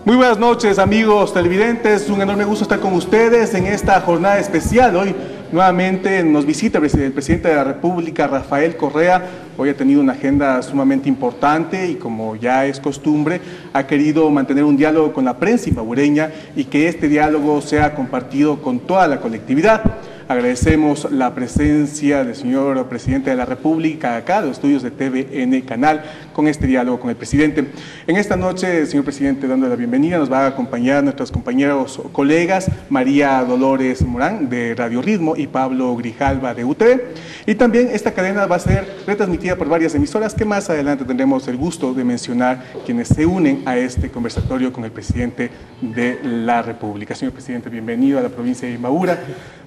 Muy buenas noches, amigos televidentes. Un enorme gusto estar con ustedes en esta jornada especial. Hoy nuevamente nos visita el presidente de la República, Rafael Correa. Hoy ha tenido una agenda sumamente importante y, como ya es costumbre, ha querido mantener un diálogo con la prensa ibabureña y que este diálogo sea compartido con toda la colectividad. Agradecemos la presencia del señor presidente de la República acá, de los estudios de TVN Canal, con este diálogo con el presidente. En esta noche, señor presidente, dando la bienvenida, nos va a acompañar nuestros compañeros o colegas, María Dolores Morán, de Radio Ritmo, y Pablo Grijalva, de UTV. Y también esta cadena va a ser retransmitida por varias emisoras que más adelante tendremos el gusto de mencionar quienes se unen a este conversatorio con el presidente de la República. Señor presidente, bienvenido a la provincia de Imbabura.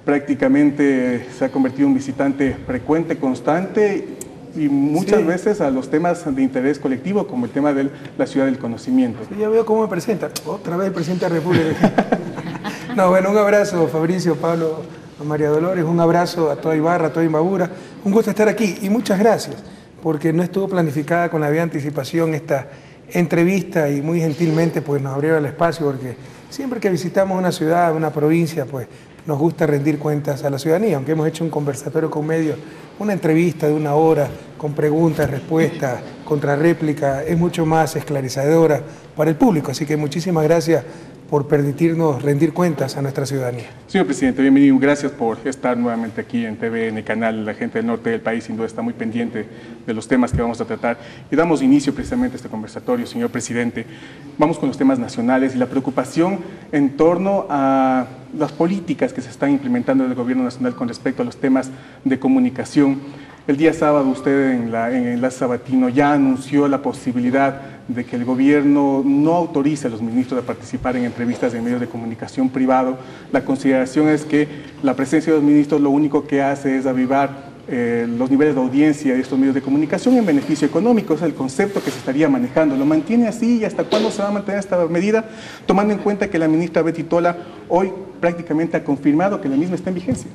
Prácticamente se ha convertido en un visitante frecuente, constante y muchas veces a los temas de interés colectivo, como el tema de la ciudad del conocimiento. Sí, ya veo cómo me presenta, otra vez el presidente de la República. No, bueno, un abrazo, Fabricio, Pablo, a María Dolores, un abrazo a toda Ibarra, a toda Imbabura. Un gusto estar aquí y muchas gracias, porque no estuvo planificada con la debida anticipación esta entrevista y muy gentilmente pues nos abrieron el espacio, porque siempre que visitamos una ciudad, una provincia, pues nos gusta rendir cuentas a la ciudadanía, aunque hemos hecho un conversatorio con medios, una entrevista de 1 hora, con preguntas, respuestas, contrarréplica, es mucho más esclarecedora para el público, así que muchísimas gracias por permitirnos rendir cuentas a nuestra ciudadanía. Señor presidente, bienvenido, gracias por estar nuevamente aquí en TVN Canal. La gente del norte del país sin duda está muy pendiente de los temas que vamos a tratar y damos inicio precisamente a este conversatorio, señor presidente. Vamos con los temas nacionales y la preocupación en torno a las políticas que se están implementando en el gobierno nacional con respecto a los temas de comunicación. El día sábado usted en el enlace sabatino ya anunció la posibilidad de que el gobierno no autorice a los ministros a participar en entrevistas en medios de comunicación privado. La consideración es que la presencia de los ministros lo único que hace es avivar los niveles de audiencia de estos medios de comunicación en beneficio económico. Es el concepto que se estaría manejando. ¿Lo mantiene así y hasta cuándo se va a mantener esta medida? Tomando en cuenta que la ministra Betty Tola hoy prácticamente ha confirmado que la misma está en vigencia.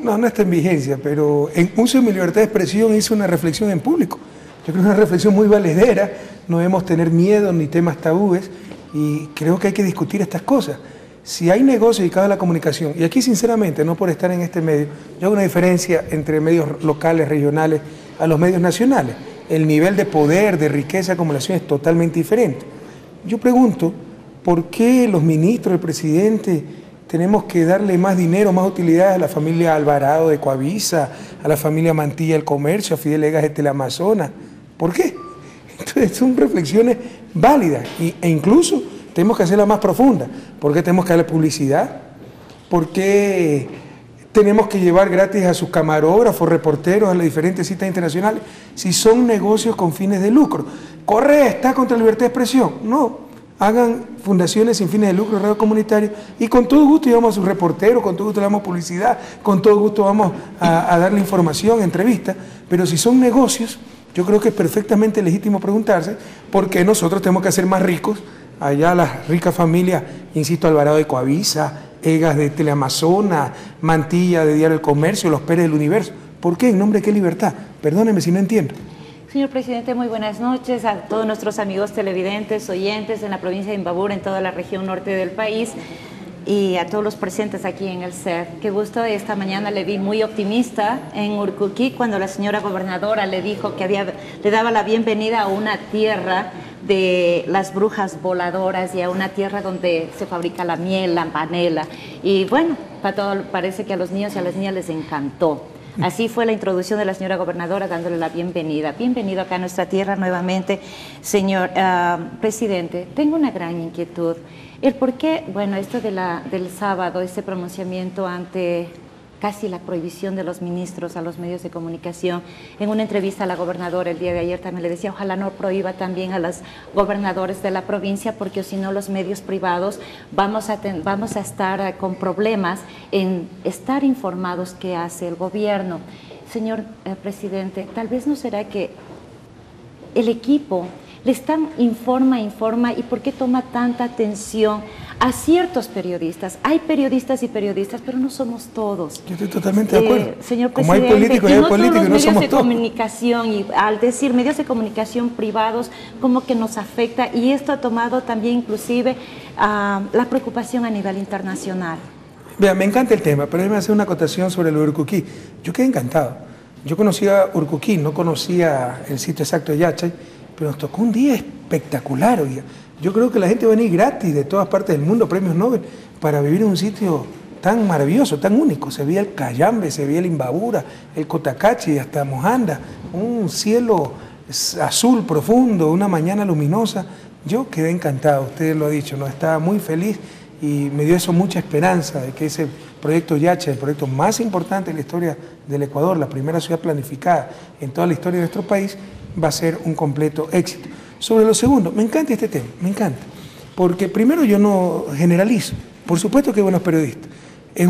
No, no está en vigencia, pero en uso de mi libertad de expresión hice una reflexión en público. Yo creo que es una reflexión muy valedera, no debemos tener miedo ni temas tabúes y creo que hay que discutir estas cosas. Si hay negocio dedicado a la comunicación, y aquí sinceramente, no por estar en este medio, yo hago una diferencia entre medios locales, regionales, a los medios nacionales. El nivel de poder, de riqueza, de acumulación es totalmente diferente. Yo pregunto, ¿por qué los ministros, el presidente, tenemos que darle más dinero, más utilidad a la familia Alvarado de Coavisa, a la familia Mantilla del Comercio, a Fidel Egas de Teleamazonas? ¿Por qué? Entonces son reflexiones válidas e incluso tenemos que hacerlas más profundas. ¿Por qué tenemos que darle publicidad? ¿Por qué tenemos que llevar gratis a sus camarógrafos, reporteros a las diferentes citas internacionales? Si son negocios con fines de lucro. ¿Correa está contra la libertad de expresión? No. Hagan fundaciones sin fines de lucro, radio comunitario, y con todo gusto llevamos a sus reporteros, con todo gusto le damos publicidad, con todo gusto vamos a darle información, entrevistas, pero si son negocios, yo creo que es perfectamente legítimo preguntarse por qué nosotros tenemos que hacer más ricos allá las ricas familias, insisto, Alvarado de Coavisa, Egas de Teleamazonas, Mantilla de Diario El Comercio, los Pérez del Universo. ¿Por qué? ¿En nombre de qué libertad? Perdóneme si no entiendo. Señor presidente, muy buenas noches a todos nuestros amigos televidentes, oyentes en la provincia de Imbabura, en toda la región norte del país y a todos los presentes aquí en el CER. Qué gusto, esta mañana le vi muy optimista en Urcuquí cuando la señora gobernadora le dijo que le daba la bienvenida a una tierra de las brujas voladoras y a una tierra donde se fabrica la miel, la panela. Y bueno, para todo, parece que a los niños y a las niñas les encantó. Así fue la introducción de la señora gobernadora dándole la bienvenida. Bienvenido acá a nuestra tierra nuevamente, señor presidente. Tengo una gran inquietud. El por qué, bueno, esto del sábado, este pronunciamiento ante casi la prohibición de los ministros a los medios de comunicación. En una entrevista a la gobernadora el día de ayer también le decía, ojalá no prohíba también a los gobernadores de la provincia, porque si no los medios privados vamos a estar con problemas en estar informados qué hace el gobierno. Señor presidente, tal vez no será que el equipo le están informa, y por qué toma tanta atención a ciertos periodistas. Hay periodistas y periodistas, pero no somos todos. Yo estoy totalmente de acuerdo. Señor Como presidente, hay políticos y hay políticos, no somos todos. Medios de comunicación, y al decir medios de comunicación privados, como que nos afecta, y esto ha tomado también inclusive la preocupación a nivel internacional. Vea, me encanta el tema, pero déjeme hacer una acotación sobre lo de Urcuquí. Yo quedé encantado. Yo conocía Urcuquí, no conocía el sitio exacto de Yachay, pero nos tocó un día espectacular, oiga. Yo creo que la gente va a venir gratis de todas partes del mundo, premios Nobel, para vivir en un sitio tan maravilloso, tan único. Se veía el Cayambe, se veía el Imbabura, el Cotacachi, hasta Mojanda, un cielo azul profundo, una mañana luminosa. Yo quedé encantado, usted lo ha dicho, ¿no? Estaba muy feliz y me dio eso mucha esperanza de que ese proyecto Yachay, el proyecto más importante en la historia del Ecuador, la primera ciudad planificada en toda la historia de nuestro país, va a ser un completo éxito. Sobre lo segundo, me encanta este tema, me encanta, porque primero yo no generalizo, por supuesto que hay buenos periodistas, hay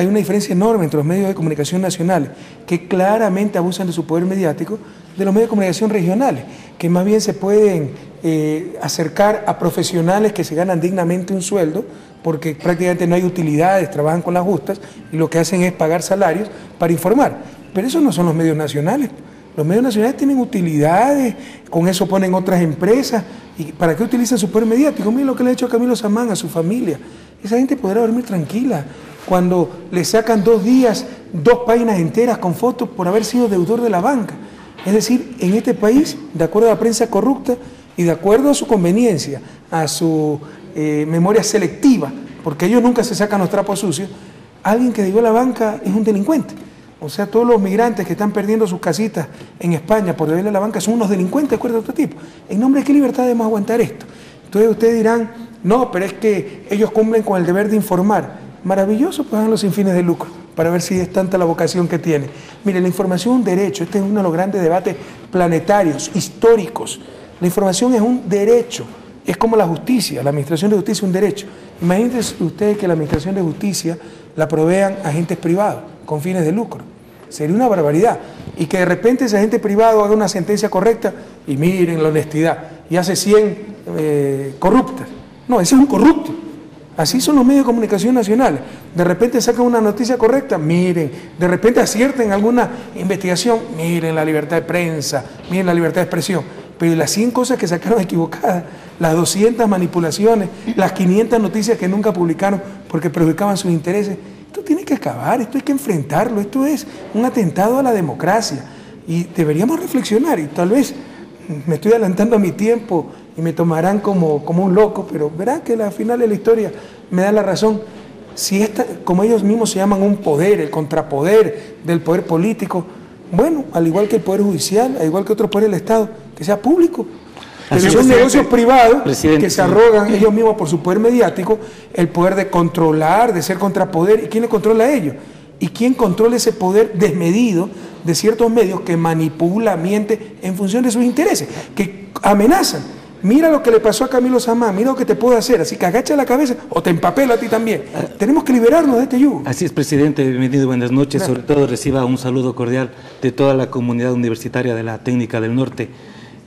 una diferencia enorme entre los medios de comunicación nacionales, que claramente abusan de su poder mediático, de los medios de comunicación regionales, que más bien se pueden acercar a profesionales que se ganan dignamente un sueldo, porque prácticamente no hay utilidades, trabajan con las justas, y lo que hacen es pagar salarios para informar. Pero esos no son los medios nacionales. Los medios nacionales tienen utilidades, con eso ponen otras empresas. ¿Y para qué utilizan su poder mediático? Miren lo que le ha hecho a Camilo Samán, a su familia. Esa gente podrá dormir tranquila cuando le sacan 2 días, 2 páginas enteras con fotos por haber sido deudor de la banca. Es decir, en este país, de acuerdo a la prensa corrupta y de acuerdo a su conveniencia, a su memoria selectiva, porque ellos nunca se sacan los trapos sucios, alguien que debió la banca es un delincuente. O sea, todos los migrantes que están perdiendo sus casitas en España por deberle a la banca son unos delincuentes de acuerdo a otro tipo. ¿En nombre de qué libertad debemos aguantar esto? Entonces ustedes dirán, no, pero es que ellos cumplen con el deber de informar. Maravilloso, pues háganlo sin fines de lucro, para ver si es tanta la vocación que tiene. Mire, la información es un derecho, este es uno de los grandes debates planetarios, históricos. La información es un derecho, es como la justicia, la administración de justicia es un derecho. Imagínense ustedes que la administración de justicia la provean agentes privados con fines de lucro. Sería una barbaridad. Y que de repente ese agente privado haga una sentencia correcta y miren la honestidad, y hace 100 corruptas. No, ese es un corrupto. Así son los medios de comunicación nacionales. De repente sacan una noticia correcta, miren. De repente acierten alguna investigación, miren la libertad de prensa, miren la libertad de expresión. Pero las 100 cosas que sacaron equivocadas, las 200 manipulaciones, las 500 noticias que nunca publicaron porque perjudicaban sus intereses, esto tiene que acabar, esto hay que enfrentarlo, esto es un atentado a la democracia. Y deberíamos reflexionar, y tal vez me estoy adelantando a mi tiempo y me tomarán como un loco, pero verán que al final de la historia me da la razón. Si como ellos mismos se llaman un poder, el contrapoder del poder político, bueno, al igual que el poder judicial, al igual que otros poderes del Estado, que sea público. Pero son negocios privados que se arrogan ellos mismos por su poder mediático el poder de controlar, de ser contrapoder. ¿Y quién le controla a ellos? ¿Y quién controla ese poder desmedido de ciertos medios que manipula, miente en función de sus intereses, que amenazan? Mira lo que le pasó a Camilo Samán, mira lo que te puedo hacer, así que agacha la cabeza o te empapelo a ti también. Tenemos que liberarnos de este yugo. Así es, presidente, bienvenido, buenas noches. Sobre todo reciba un saludo cordial de toda la comunidad universitaria de la Técnica del Norte.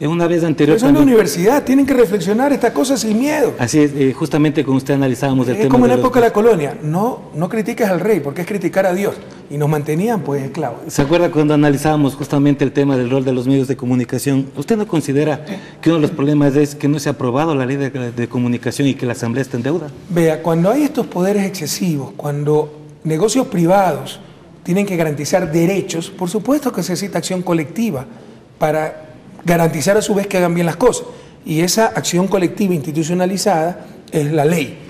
Una vez anterior... Pero son de universidad, tienen que reflexionar estas cosas sin miedo. Así es, justamente con usted analizábamos el tema... Es como en la época de la colonia, no critiques al rey, porque es criticar a Dios. Y nos mantenían pues esclavos. ¿Se acuerda cuando analizábamos justamente el tema del rol de los medios de comunicación? ¿Usted no considera que uno de los problemas es que no se ha aprobado la ley de comunicación y que la Asamblea está en deuda? Vea, cuando hay estos poderes excesivos, cuando negocios privados tienen que garantizar derechos, por supuesto que se necesita acción colectiva para garantizar a su vez que hagan bien las cosas. Y esa acción colectiva institucionalizada es la ley.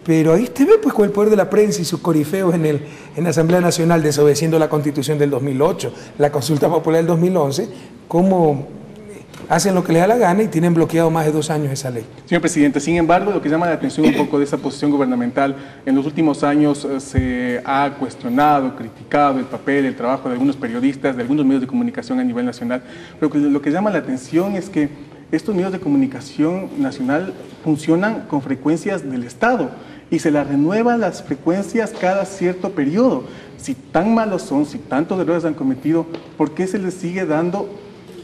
Pero ahí usted ve pues con el poder de la prensa y sus corifeos en la Asamblea Nacional desobedeciendo la Constitución del 2008, la consulta popular del 2011, cómo hacen lo que les da la gana y tienen bloqueado más de 2 años esa ley. Señor presidente, sin embargo, lo que llama la atención un poco de esa posición gubernamental, en los últimos años se ha cuestionado, criticado el papel, el trabajo de algunos periodistas, de algunos medios de comunicación a nivel nacional, pero lo que llama la atención es que estos medios de comunicación nacional funcionan con frecuencias del Estado y se las renuevan las frecuencias cada cierto periodo. Si tan malos son, si tantos errores han cometido, ¿por qué se les sigue dando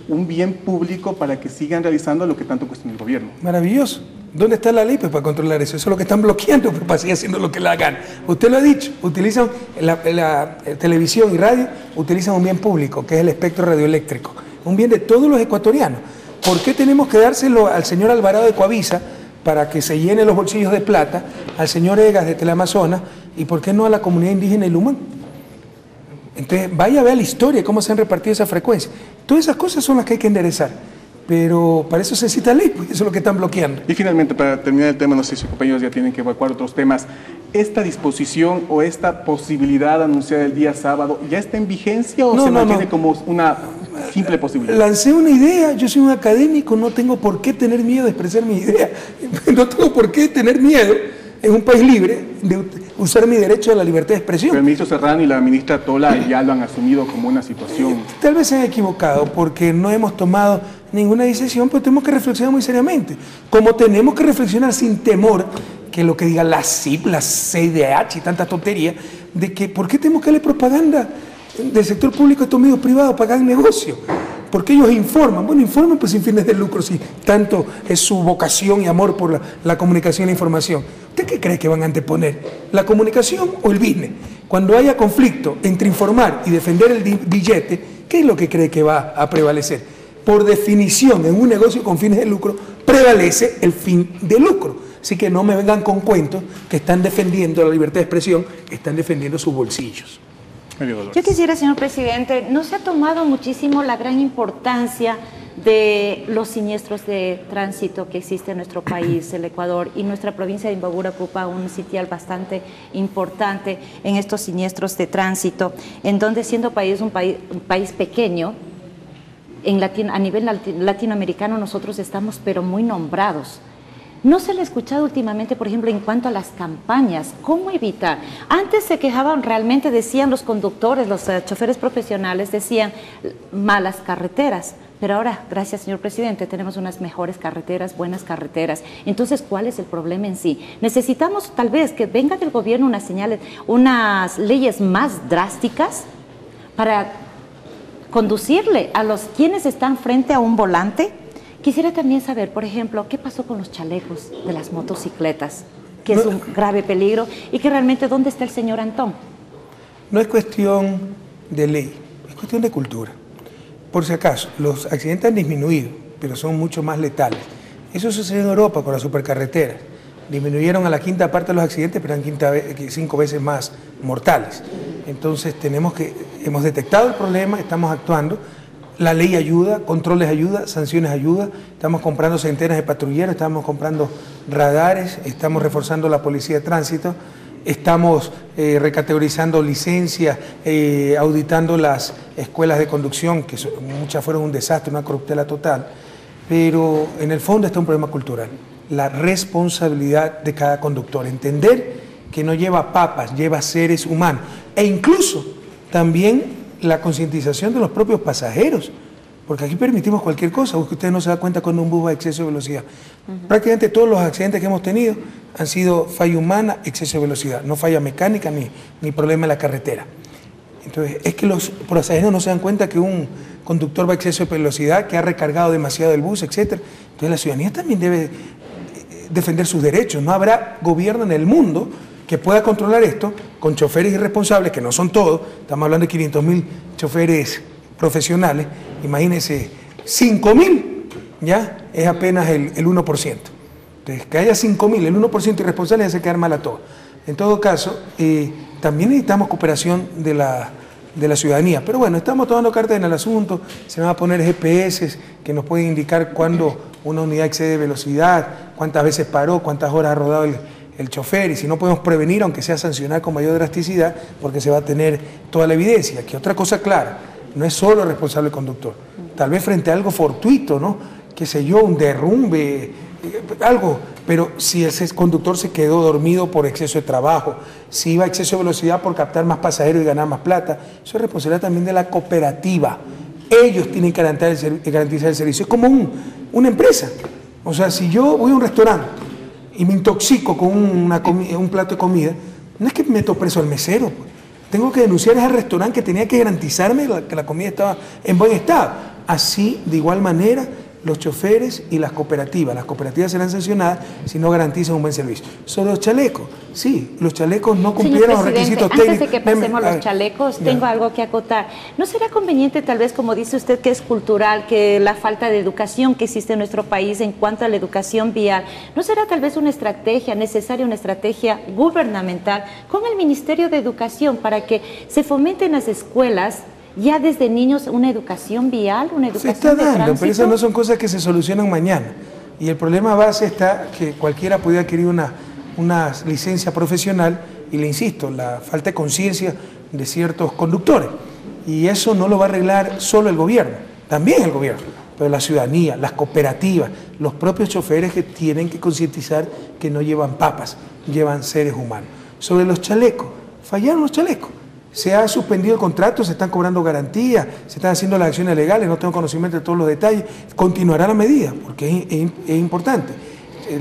un bien público para que sigan realizando lo que tanto cuestiona el gobierno? Maravilloso. ¿Dónde está la ley? Pues para controlar eso. Eso es lo que están bloqueando, pues para seguir haciendo lo que le hagan. Usted lo ha dicho, utilizan la televisión y radio, utilizan un bien público, que es el espectro radioeléctrico. Un bien de todos los ecuatorianos. ¿Por qué tenemos que dárselo al señor Alvarado de Coavisa para que se llene los bolsillos de plata, al señor Egas de Teleamazonas, y por qué no a la comunidad indígena Ilumán? Entonces, vaya a ver la historia, cómo se han repartido esas frecuencias. Todas esas cosas son las que hay que enderezar. Pero para eso se necesita ley, porque eso es lo que están bloqueando. Y finalmente, para terminar el tema, no sé si sus compañeros ya tienen que evacuar otros temas. ¿Esta disposición o esta posibilidad anunciada el día sábado ya está en vigencia o se mantiene como una simple posibilidad? Lancé una idea, yo soy un académico, no tengo por qué tener miedo de expresar mi idea. No tengo por qué tener miedo en un país libre de usar mi derecho a la libertad de expresión. Pero el ministro Serrano y la ministra Tola ya lo han asumido como una situación. Tal vez se han equivocado porque no hemos tomado ninguna decisión, pero tenemos que reflexionar muy seriamente. Como tenemos que reflexionar sin temor que lo que diga la CIP, la CIDH y tanta tontería, de que ¿por qué tenemos que darle propaganda del sector público a estos medios privados para que hagan negocio? Porque ellos informan. Bueno, informan pues sin fines de lucro, si tanto es su vocación y amor por la comunicación e la información. ¿Usted qué cree que van a anteponer? ¿La comunicación o el business? Cuando haya conflicto entre informar y defender el billete, ¿qué es lo que cree que va a prevalecer? Por definición, en un negocio con fines de lucro, prevalece el fin de lucro. Así que no me vengan con cuentos que están defendiendo la libertad de expresión, están defendiendo sus bolsillos. Yo quisiera, señor presidente, no se ha tomado muchísimo la gran importancia de los siniestros de tránsito que existe en nuestro país, el Ecuador, y nuestra provincia de Imbabura ocupa un sitial bastante importante en estos siniestros de tránsito, en donde siendo un país pequeño, a nivel latinoamericano nosotros estamos pero muy nombrados. No se le ha escuchado últimamente, por ejemplo, en cuanto a las campañas, ¿cómo evitar? Antes se quejaban, realmente decían los conductores, los choferes profesionales, decían malas carreteras, pero ahora, gracias señor presidente, tenemos unas mejores carreteras, buenas carreteras. Entonces, ¿cuál es el problema en sí? Necesitamos tal vez que venga del gobierno unas señales, unas leyes más drásticas para conducirle a los quienes están frente a un volante. Quisiera también saber, por ejemplo, qué pasó con los chalecos de las motocicletas, que es un grave peligro, y que realmente, ¿dónde está el señor Antón? No es cuestión de ley, es cuestión de cultura. Por si acaso, los accidentes han disminuido, pero son mucho más letales. Eso sucedió en Europa con las supercarreteras. Disminuyeron a la quinta parte de los accidentes, pero eran 5 veces más mortales. Entonces hemos detectado el problema, estamos actuando. La ley ayuda, controles ayuda, sanciones ayuda, estamos comprando centenas de patrulleros, estamos comprando radares, estamos reforzando la policía de tránsito, estamos recategorizando licencias, auditando las escuelas de conducción, que muchas fueron un desastre, una corruptela total, pero en el fondo está un problema cultural, la responsabilidad de cada conductor, entender que no lleva papas, lleva seres humanos, e incluso también la concientización de los propios pasajeros, porque aquí permitimos cualquier cosa, porque usted no se da cuenta cuando un bus va a exceso de velocidad. Prácticamente todos los accidentes que hemos tenido han sido falla humana, exceso de velocidad, no falla mecánica ni problema en la carretera. Entonces, es que los pasajeros no se dan cuenta que un conductor va a exceso de velocidad, que ha recargado demasiado el bus, etc. Entonces, la ciudadanía también debe defender sus derechos. No habrá gobierno en el mundo que pueda controlar esto con choferes irresponsables, que no son todos, estamos hablando de 500.000 choferes profesionales, imagínense, 5.000, ya es apenas el 1%. Entonces, que haya 5.000, el 1% irresponsable hace quedar mal a todos. En todo caso, también necesitamos cooperación de la ciudadanía, pero bueno, estamos tomando cartas en el asunto, se van a poner GPS que nos pueden indicar cuándo una unidad excede velocidad, cuántas veces paró, cuántas horas ha rodado el chofer, y si no podemos prevenir, aunque sea sancionar con mayor drasticidad, porque se va a tener toda la evidencia. Que otra cosa clara, no es solo el responsable el conductor, tal vez frente a algo fortuito, ¿no? Qué sé yo, un derrumbe, algo, pero si ese conductor se quedó dormido por exceso de trabajo, si iba a exceso de velocidad por captar más pasajeros y ganar más plata, eso es responsabilidad también de la cooperativa. Ellos tienen que garantizar el servicio. Es como una empresa. O sea, si yo voy a un restaurante y me intoxico con un plato de comida, no es que meto preso al mesero, pues. Tengo que denunciar al restaurante que tenía que garantizarme que la comida estaba en buen estado. Así, de igual manera, los choferes y las cooperativas. Las cooperativas serán sancionadas si no garantizan un buen servicio. Sobre los chalecos, sí, los chalecos no cumplieron los requisitos técnicos. Antes de que pasemos a los chalecos, tengo algo que acotar. ¿No será conveniente, tal vez, como dice usted, que es cultural, que la falta de educación que existe en nuestro país en cuanto a la educación vial, no será tal vez una estrategia necesaria, una estrategia gubernamental con el Ministerio de Educación para que se fomente en las escuelas ya desde niños una educación vial, una educación se está dando, de tránsito? pero esas no son cosas que se solucionan mañana. Y el problema base está que cualquiera puede adquirir una licencia profesional y, le insisto, la falta de conciencia de ciertos conductores. Y eso no lo va a arreglar solo el gobierno, también el gobierno, pero la ciudadanía, las cooperativas, los propios choferes que tienen que concientizar que no llevan papas, llevan seres humanos. Sobre los chalecos, fallaron los chalecos. Se ha suspendido el contrato, se están cobrando garantías, se están haciendo las acciones legales, no tengo conocimiento de todos los detalles. Continuará la medida, porque es importante.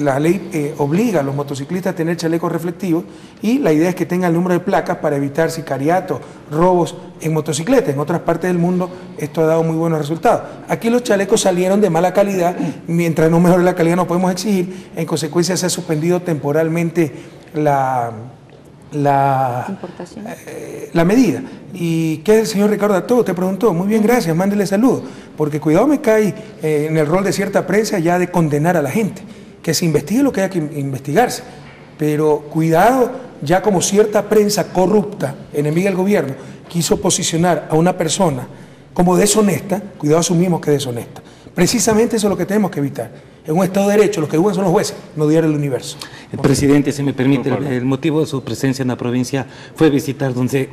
La ley obliga a los motociclistas a tener chalecos reflectivos y la idea es que tengan el número de placas para evitar sicariatos, robos en motocicletas. En otras partes del mundo esto ha dado muy buenos resultados. Aquí los chalecos salieron de mala calidad, mientras no mejore la calidad no podemos exigir. En consecuencia se ha suspendido temporalmente la medida. ¿Y qué es el señor Ricardo Arturo? Te preguntó. Muy bien, gracias, mándele saludos. Porque cuidado me cae en el rol de cierta prensa ya de condenar a la gente. Que se investigue lo que haya que investigarse. Pero cuidado, ya como cierta prensa corrupta, enemiga del gobierno, quiso posicionar a una persona como deshonesta, cuidado, asumimos que es deshonesta. Precisamente eso es lo que tenemos que evitar. En un Estado de Derecho, los que juzgan son los jueces, no diario el universo. Presidente, si me permite, el motivo de su presencia en la provincia fue visitar donde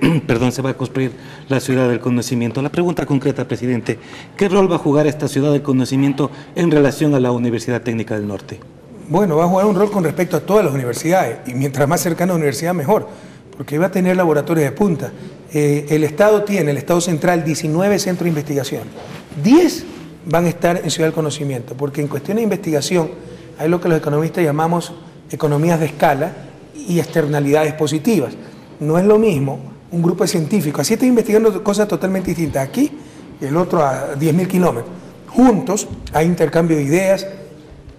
se va a construir la ciudad del conocimiento. La pregunta concreta, presidente, ¿qué rol va a jugar esta ciudad del conocimiento en relación a la Universidad Técnica del Norte? Bueno, va a jugar un rol con respecto a todas las universidades, y mientras más cercana a la universidad, mejor, porque va a tener laboratorios de punta. El Estado central, 19 centros de investigación. 10 van a estar en Ciudad del Conocimiento, porque en cuestiones de investigación hay lo que los economistas llamamos economías de escala y externalidades positivas. No es lo mismo un grupo de científicos, así están investigando cosas totalmente distintas aquí y el otro a 10.000 kilómetros. Juntos hay intercambio de ideas,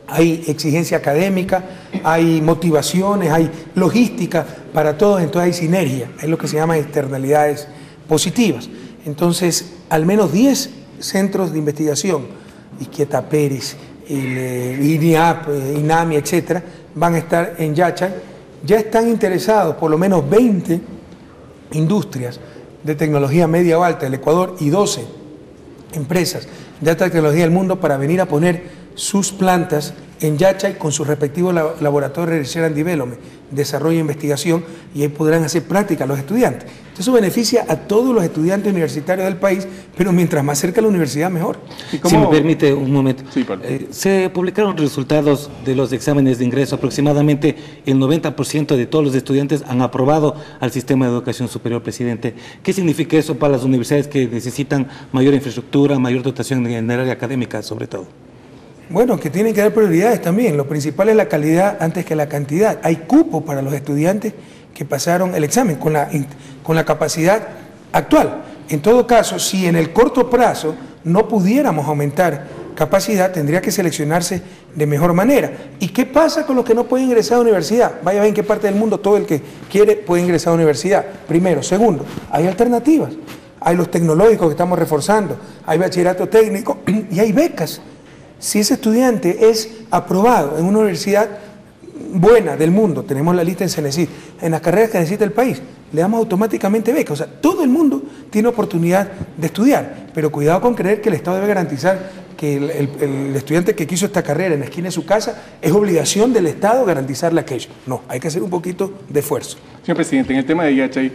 hay exigencia académica, hay motivaciones, hay logística para todos, entonces hay sinergia, es lo que se llama externalidades positivas. Entonces, al menos 10 centros de investigación, Izquieta Pérez, INIAP, INAMI, etcétera, van a estar en Yachay. Ya están interesados por lo menos 20 industrias de tecnología media o alta del Ecuador y 12 empresas de alta tecnología del mundo para venir a poner sus plantas en Yachay con sus respectivos laboratorios de Research and Development, desarrollo e investigación, y ahí podrán hacer práctica los estudiantes. Entonces eso beneficia a todos los estudiantes universitarios del país, pero mientras más cerca a la universidad, mejor. Si me permite un momento. Sí, se publicaron resultados de los exámenes de ingreso. Aproximadamente el 90% de todos los estudiantes han aprobado al sistema de educación superior, presidente. ¿Qué significa eso para las universidades que necesitan mayor infraestructura, mayor dotación en el área académica, sobre todo? Bueno, que tienen que dar prioridades también. Lo principal es la calidad antes que la cantidad. Hay cupo para los estudiantes que pasaron el examen con la capacidad actual. En todo caso, si en el corto plazo no pudiéramos aumentar capacidad, tendría que seleccionarse de mejor manera. ¿Y qué pasa con los que no pueden ingresar a la universidad? Vaya a ver en qué parte del mundo todo el que quiere puede ingresar a la universidad. Primero. Segundo, hay alternativas. Hay los tecnológicos que estamos reforzando, hay bachillerato técnico y hay becas. Si ese estudiante es aprobado en una universidad buena del mundo, tenemos la lista en CENESID, en las carreras que necesita el país, le damos automáticamente beca. O sea, todo el mundo tiene oportunidad de estudiar, pero cuidado con creer que el Estado debe garantizar que el estudiante que quiso esta carrera en la esquina de su casa, es obligación del Estado garantizarle aquello. No, hay que hacer un poquito de esfuerzo. Señor presidente, en el tema de Yachay,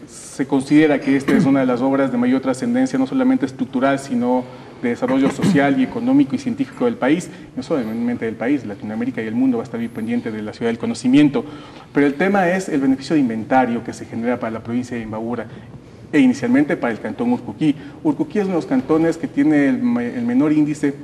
se considera que esta es una de las obras de mayor trascendencia, no solamente estructural, sino de desarrollo social y económico y científico del país, no solamente del país, Latinoamérica y el mundo va a estar muy pendiente de la ciudad del conocimiento, pero el tema es el beneficio de inventario que se genera para la provincia de Imbabura e inicialmente para el cantón Urcuquí. Urcuquí es uno de los cantones que tiene el menor índice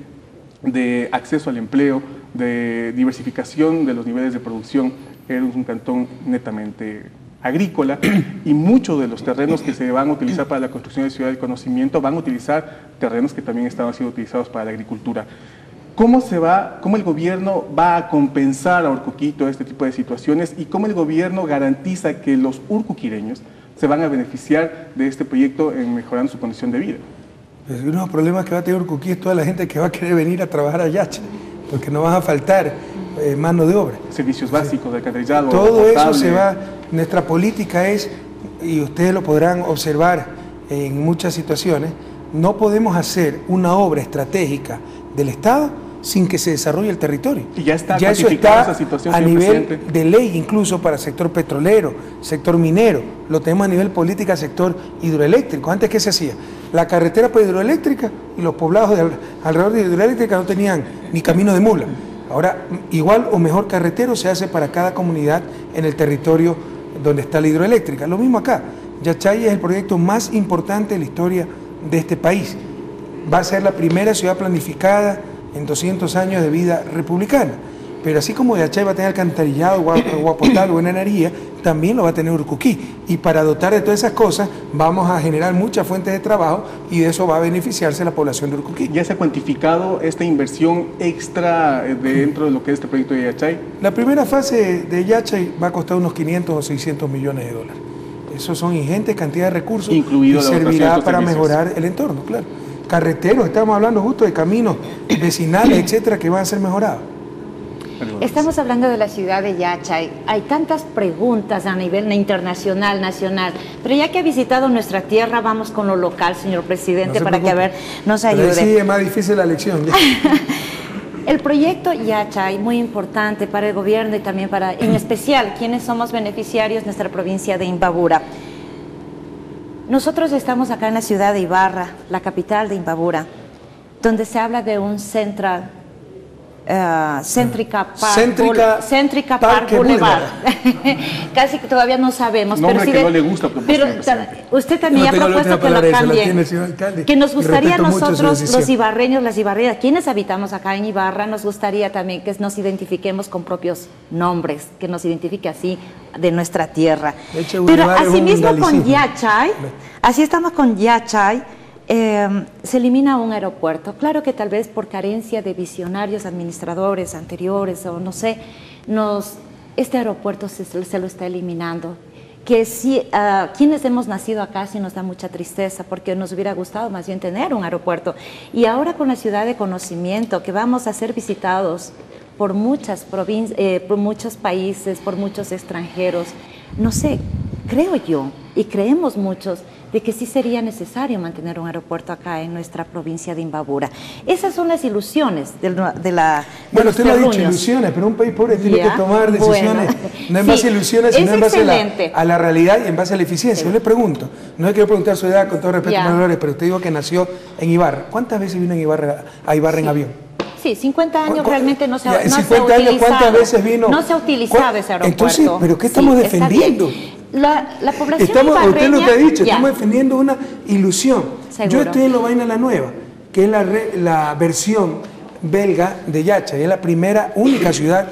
de acceso al empleo, de diversificación de los niveles de producción, es un cantón netamente agrícola y muchos de los terrenos que se van a utilizar para la construcción de Ciudad del Conocimiento van a utilizar terrenos que también estaban siendo utilizados para la agricultura. ¿Cómo el gobierno va a compensar a Urcuquí todo este tipo de situaciones y cómo el gobierno garantiza que los urcuquireños se van a beneficiar de este proyecto en mejorando su condición de vida? Pues uno de los problemas que va a tener Urcuquí es toda la gente que va a querer venir a trabajar a Yachay, porque no van a faltar mano de obra. Servicios básicos, de alcantarillado, todo potable. Eso se va. Nuestra política es, y ustedes lo podrán observar en muchas situaciones, no podemos hacer una obra estratégica del Estado sin que se desarrolle el territorio. Y ya está eso está esa situación, a nivel presidente, de ley, incluso para el sector petrolero, sector minero, lo tenemos a nivel política, sector hidroeléctrico. Antes, ¿qué se hacía? La carretera para hidroeléctrica y los poblados alrededor de hidroeléctrica no tenían ni camino de mula. Ahora, igual o mejor carretero se hace para cada comunidad en el territorio donde está la hidroeléctrica. Lo mismo acá. Yachay es el proyecto más importante de la historia de este país. Va a ser la primera ciudad planificada en 200 años de vida republicana. Pero así como Yachay va a tener alcantarillado, agua potable, buena energía, también lo va a tener Urcuquí. Y para dotar de todas esas cosas, vamos a generar muchas fuentes de trabajo y de eso va a beneficiarse la población de Urcuquí. ¿Ya se ha cuantificado esta inversión extra dentro de lo que es este proyecto de Yachay? La primera fase de Yachay va a costar unos 500 o 600 millones de dólares. Eso son ingentes cantidades de recursos incluido y servirá para mejorar el entorno, claro. Carreteros, estamos hablando justo de caminos vecinales, etcétera, que van a ser mejorados. Estamos hablando de la ciudad de Yachay. Hay tantas preguntas a nivel internacional, nacional, pero ya que ha visitado nuestra tierra, vamos con lo local, señor presidente, para que a ver nos ayude. Pero ahí sí es más difícil la elección. El proyecto Yachay, muy importante para el gobierno y también para, en especial, quienes somos beneficiarios de nuestra provincia de Imbabura. Nosotros estamos acá en la ciudad de Ibarra, la capital de Imbabura, donde se habla de un Centrica Park Boulevard. Casi que todavía no sabemos. Nombre pero que no le gusta, pero usted también ha propuesto que lo cambie. Que nos gustaría a nosotros, los ibarreños, las ibarreñas, quienes habitamos acá en Ibarra, nos gustaría también que nos identifiquemos con propios nombres, que nos identifique así de nuestra tierra. Pero asimismo con Yachay, así estamos con Yachay. Se elimina un aeropuerto. Claro que tal vez por carencia de visionarios administradores anteriores o no sé, este aeropuerto se lo está eliminando. Que sí, quienes hemos nacido acá sí nos da mucha tristeza porque nos hubiera gustado más bien tener un aeropuerto. Y ahora con la ciudad de conocimiento, que vamos a ser visitados por muchas provincias, por muchos países, por muchos extranjeros, no sé, creo yo y creemos muchos de que sí sería necesario mantener un aeropuerto acá en nuestra provincia de Imbabura. Esas son las ilusiones bueno, usted lo ha dicho, ilusiones, pero un país pobre tiene que tomar decisiones, no en base a ilusiones, sino en base a la realidad y en base a la eficiencia. Yo le pregunto, no le quiero preguntar su edad con todo respeto, pero usted dijo que nació en Ibarra. ¿Cuántas veces vino a Ibarra en avión? Sí, 50 años realmente no se ha utilizado. 50 años, ¿cuántas veces vino? No se ha utilizado ese aeropuerto. Entonces, ¿pero qué estamos defendiendo? La población ibarreña, usted lo que ha dicho, estamos defendiendo una ilusión. Seguro. Yo estoy en Lovaina la Nueva, que es la versión belga de Yachay, es la primera, única ciudad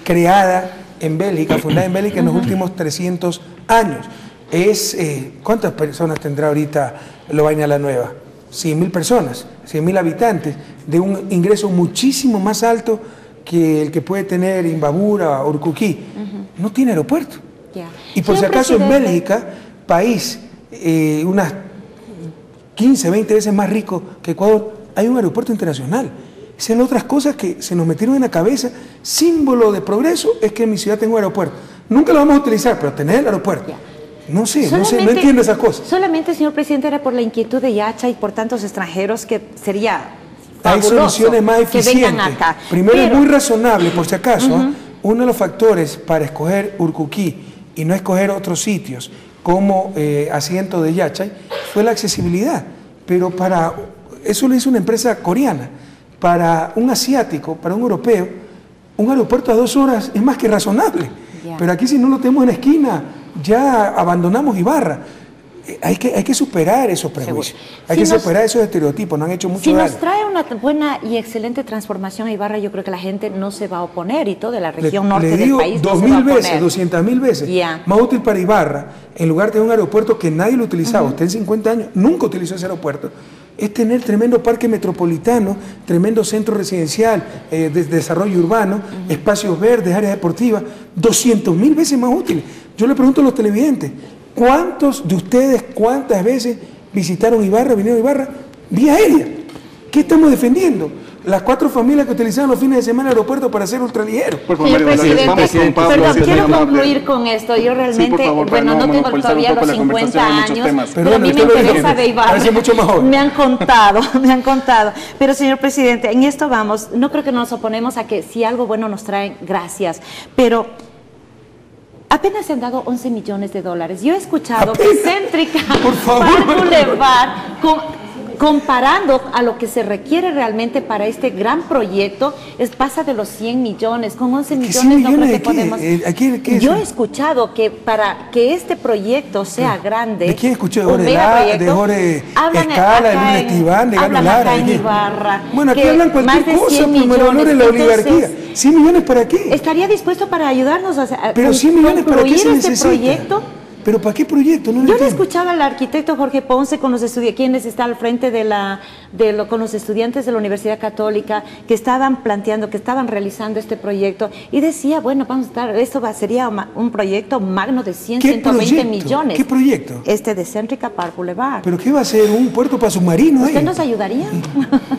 creada en Bélgica, fundada en Bélgica en los últimos 300 años. ¿Cuántas personas tendrá ahorita Lovaina la Nueva? 100.000 personas, 100.000 habitantes, de un ingreso muchísimo más alto que el que puede tener Imbabura o Urcuquí. No tiene aeropuerto. Y por si acaso en Bélgica, país unas 15, 20 veces más rico que Ecuador, hay un aeropuerto internacional. Esas son otras cosas que se nos metieron en la cabeza. Símbolo de progreso es que mi ciudad tenga un aeropuerto. Nunca lo vamos a utilizar, pero tener el aeropuerto. No sé, no entiendo esas cosas. Solamente, señor presidente, era por la inquietud de Yachay y por tantos extranjeros que sería hay soluciones más eficientes. Acá. Primero, es muy razonable, por si acaso, uno de los factores para escoger Urcuquí y no escoger otros sitios como asiento de Yachay fue la accesibilidad. Pero para eso lo hizo una empresa coreana. Para un asiático, para un europeo, un aeropuerto a 2 horas es más que razonable. Pero aquí si no lo tenemos en la esquina, ya abandonamos Ibarra. hay que superar esos prejuicios, hay que superar esos estereotipos, nos han hecho mucho daño. Si nos daño. trae una buena y excelente transformación a Ibarra, yo creo que la gente no se va a oponer y toda la región norte del país no se va a oponer. 2000 veces, 200.000 veces, más útil para Ibarra, en lugar de un aeropuerto que nadie lo utilizaba, usted en 50 años nunca utilizó ese aeropuerto, es tener tremendo parque metropolitano, tremendo centro residencial, de desarrollo urbano, espacios verdes, áreas deportivas, 200.000 veces más útiles. Yo le pregunto a los televidentes, ¿cuántos de ustedes, cuántas veces visitaron Ibarra, vinieron a Ibarra? Vía aérea. ¿Qué estamos defendiendo? Las 4 familias que utilizaban los fines de semana el aeropuerto para hacer ultraligeros. Por favor, perdón, quiero concluir con esto. Yo realmente, bueno, no tengo todavía los 50 años, pero a mí me interesa de Ibarra. Me han contado. Pero, señor presidente, en esto vamos. No creo que nos oponemos a que si algo bueno nos traen, gracias. Pero apenas se han dado 11 millones de dólares. Yo he escuchado que Céntrica Park Boulevard, comparando a lo que se requiere realmente para este gran proyecto, pasa de los 100 millones. Con 11 millones no creo que podemos... Yo he escuchado que para que este proyecto sea grande... ¿De quién escuché? De Jorge Escala, de Luis Estiván, de Galo Lara. Bueno, aquí hablan cualquier cosa, por valor en la oligarquía. 100 millones para qué. ¿Estaría dispuesto para ayudarnos a pero 100 millones para qué se necesita? Proyecto? ¿Pero para qué proyecto? Yo le escuchaba al arquitecto Jorge Ponce con los quienes está al frente con los estudiantes de la Universidad Católica que estaban planteando, que estaban realizando este proyecto y decía, bueno, sería un proyecto magno de 120 millones. ¿Qué proyecto? Este de Céntrica Park Boulevard. ¿Pero qué va a ser? ¿Un puerto para submarinos? ¿Usted nos ayudaría?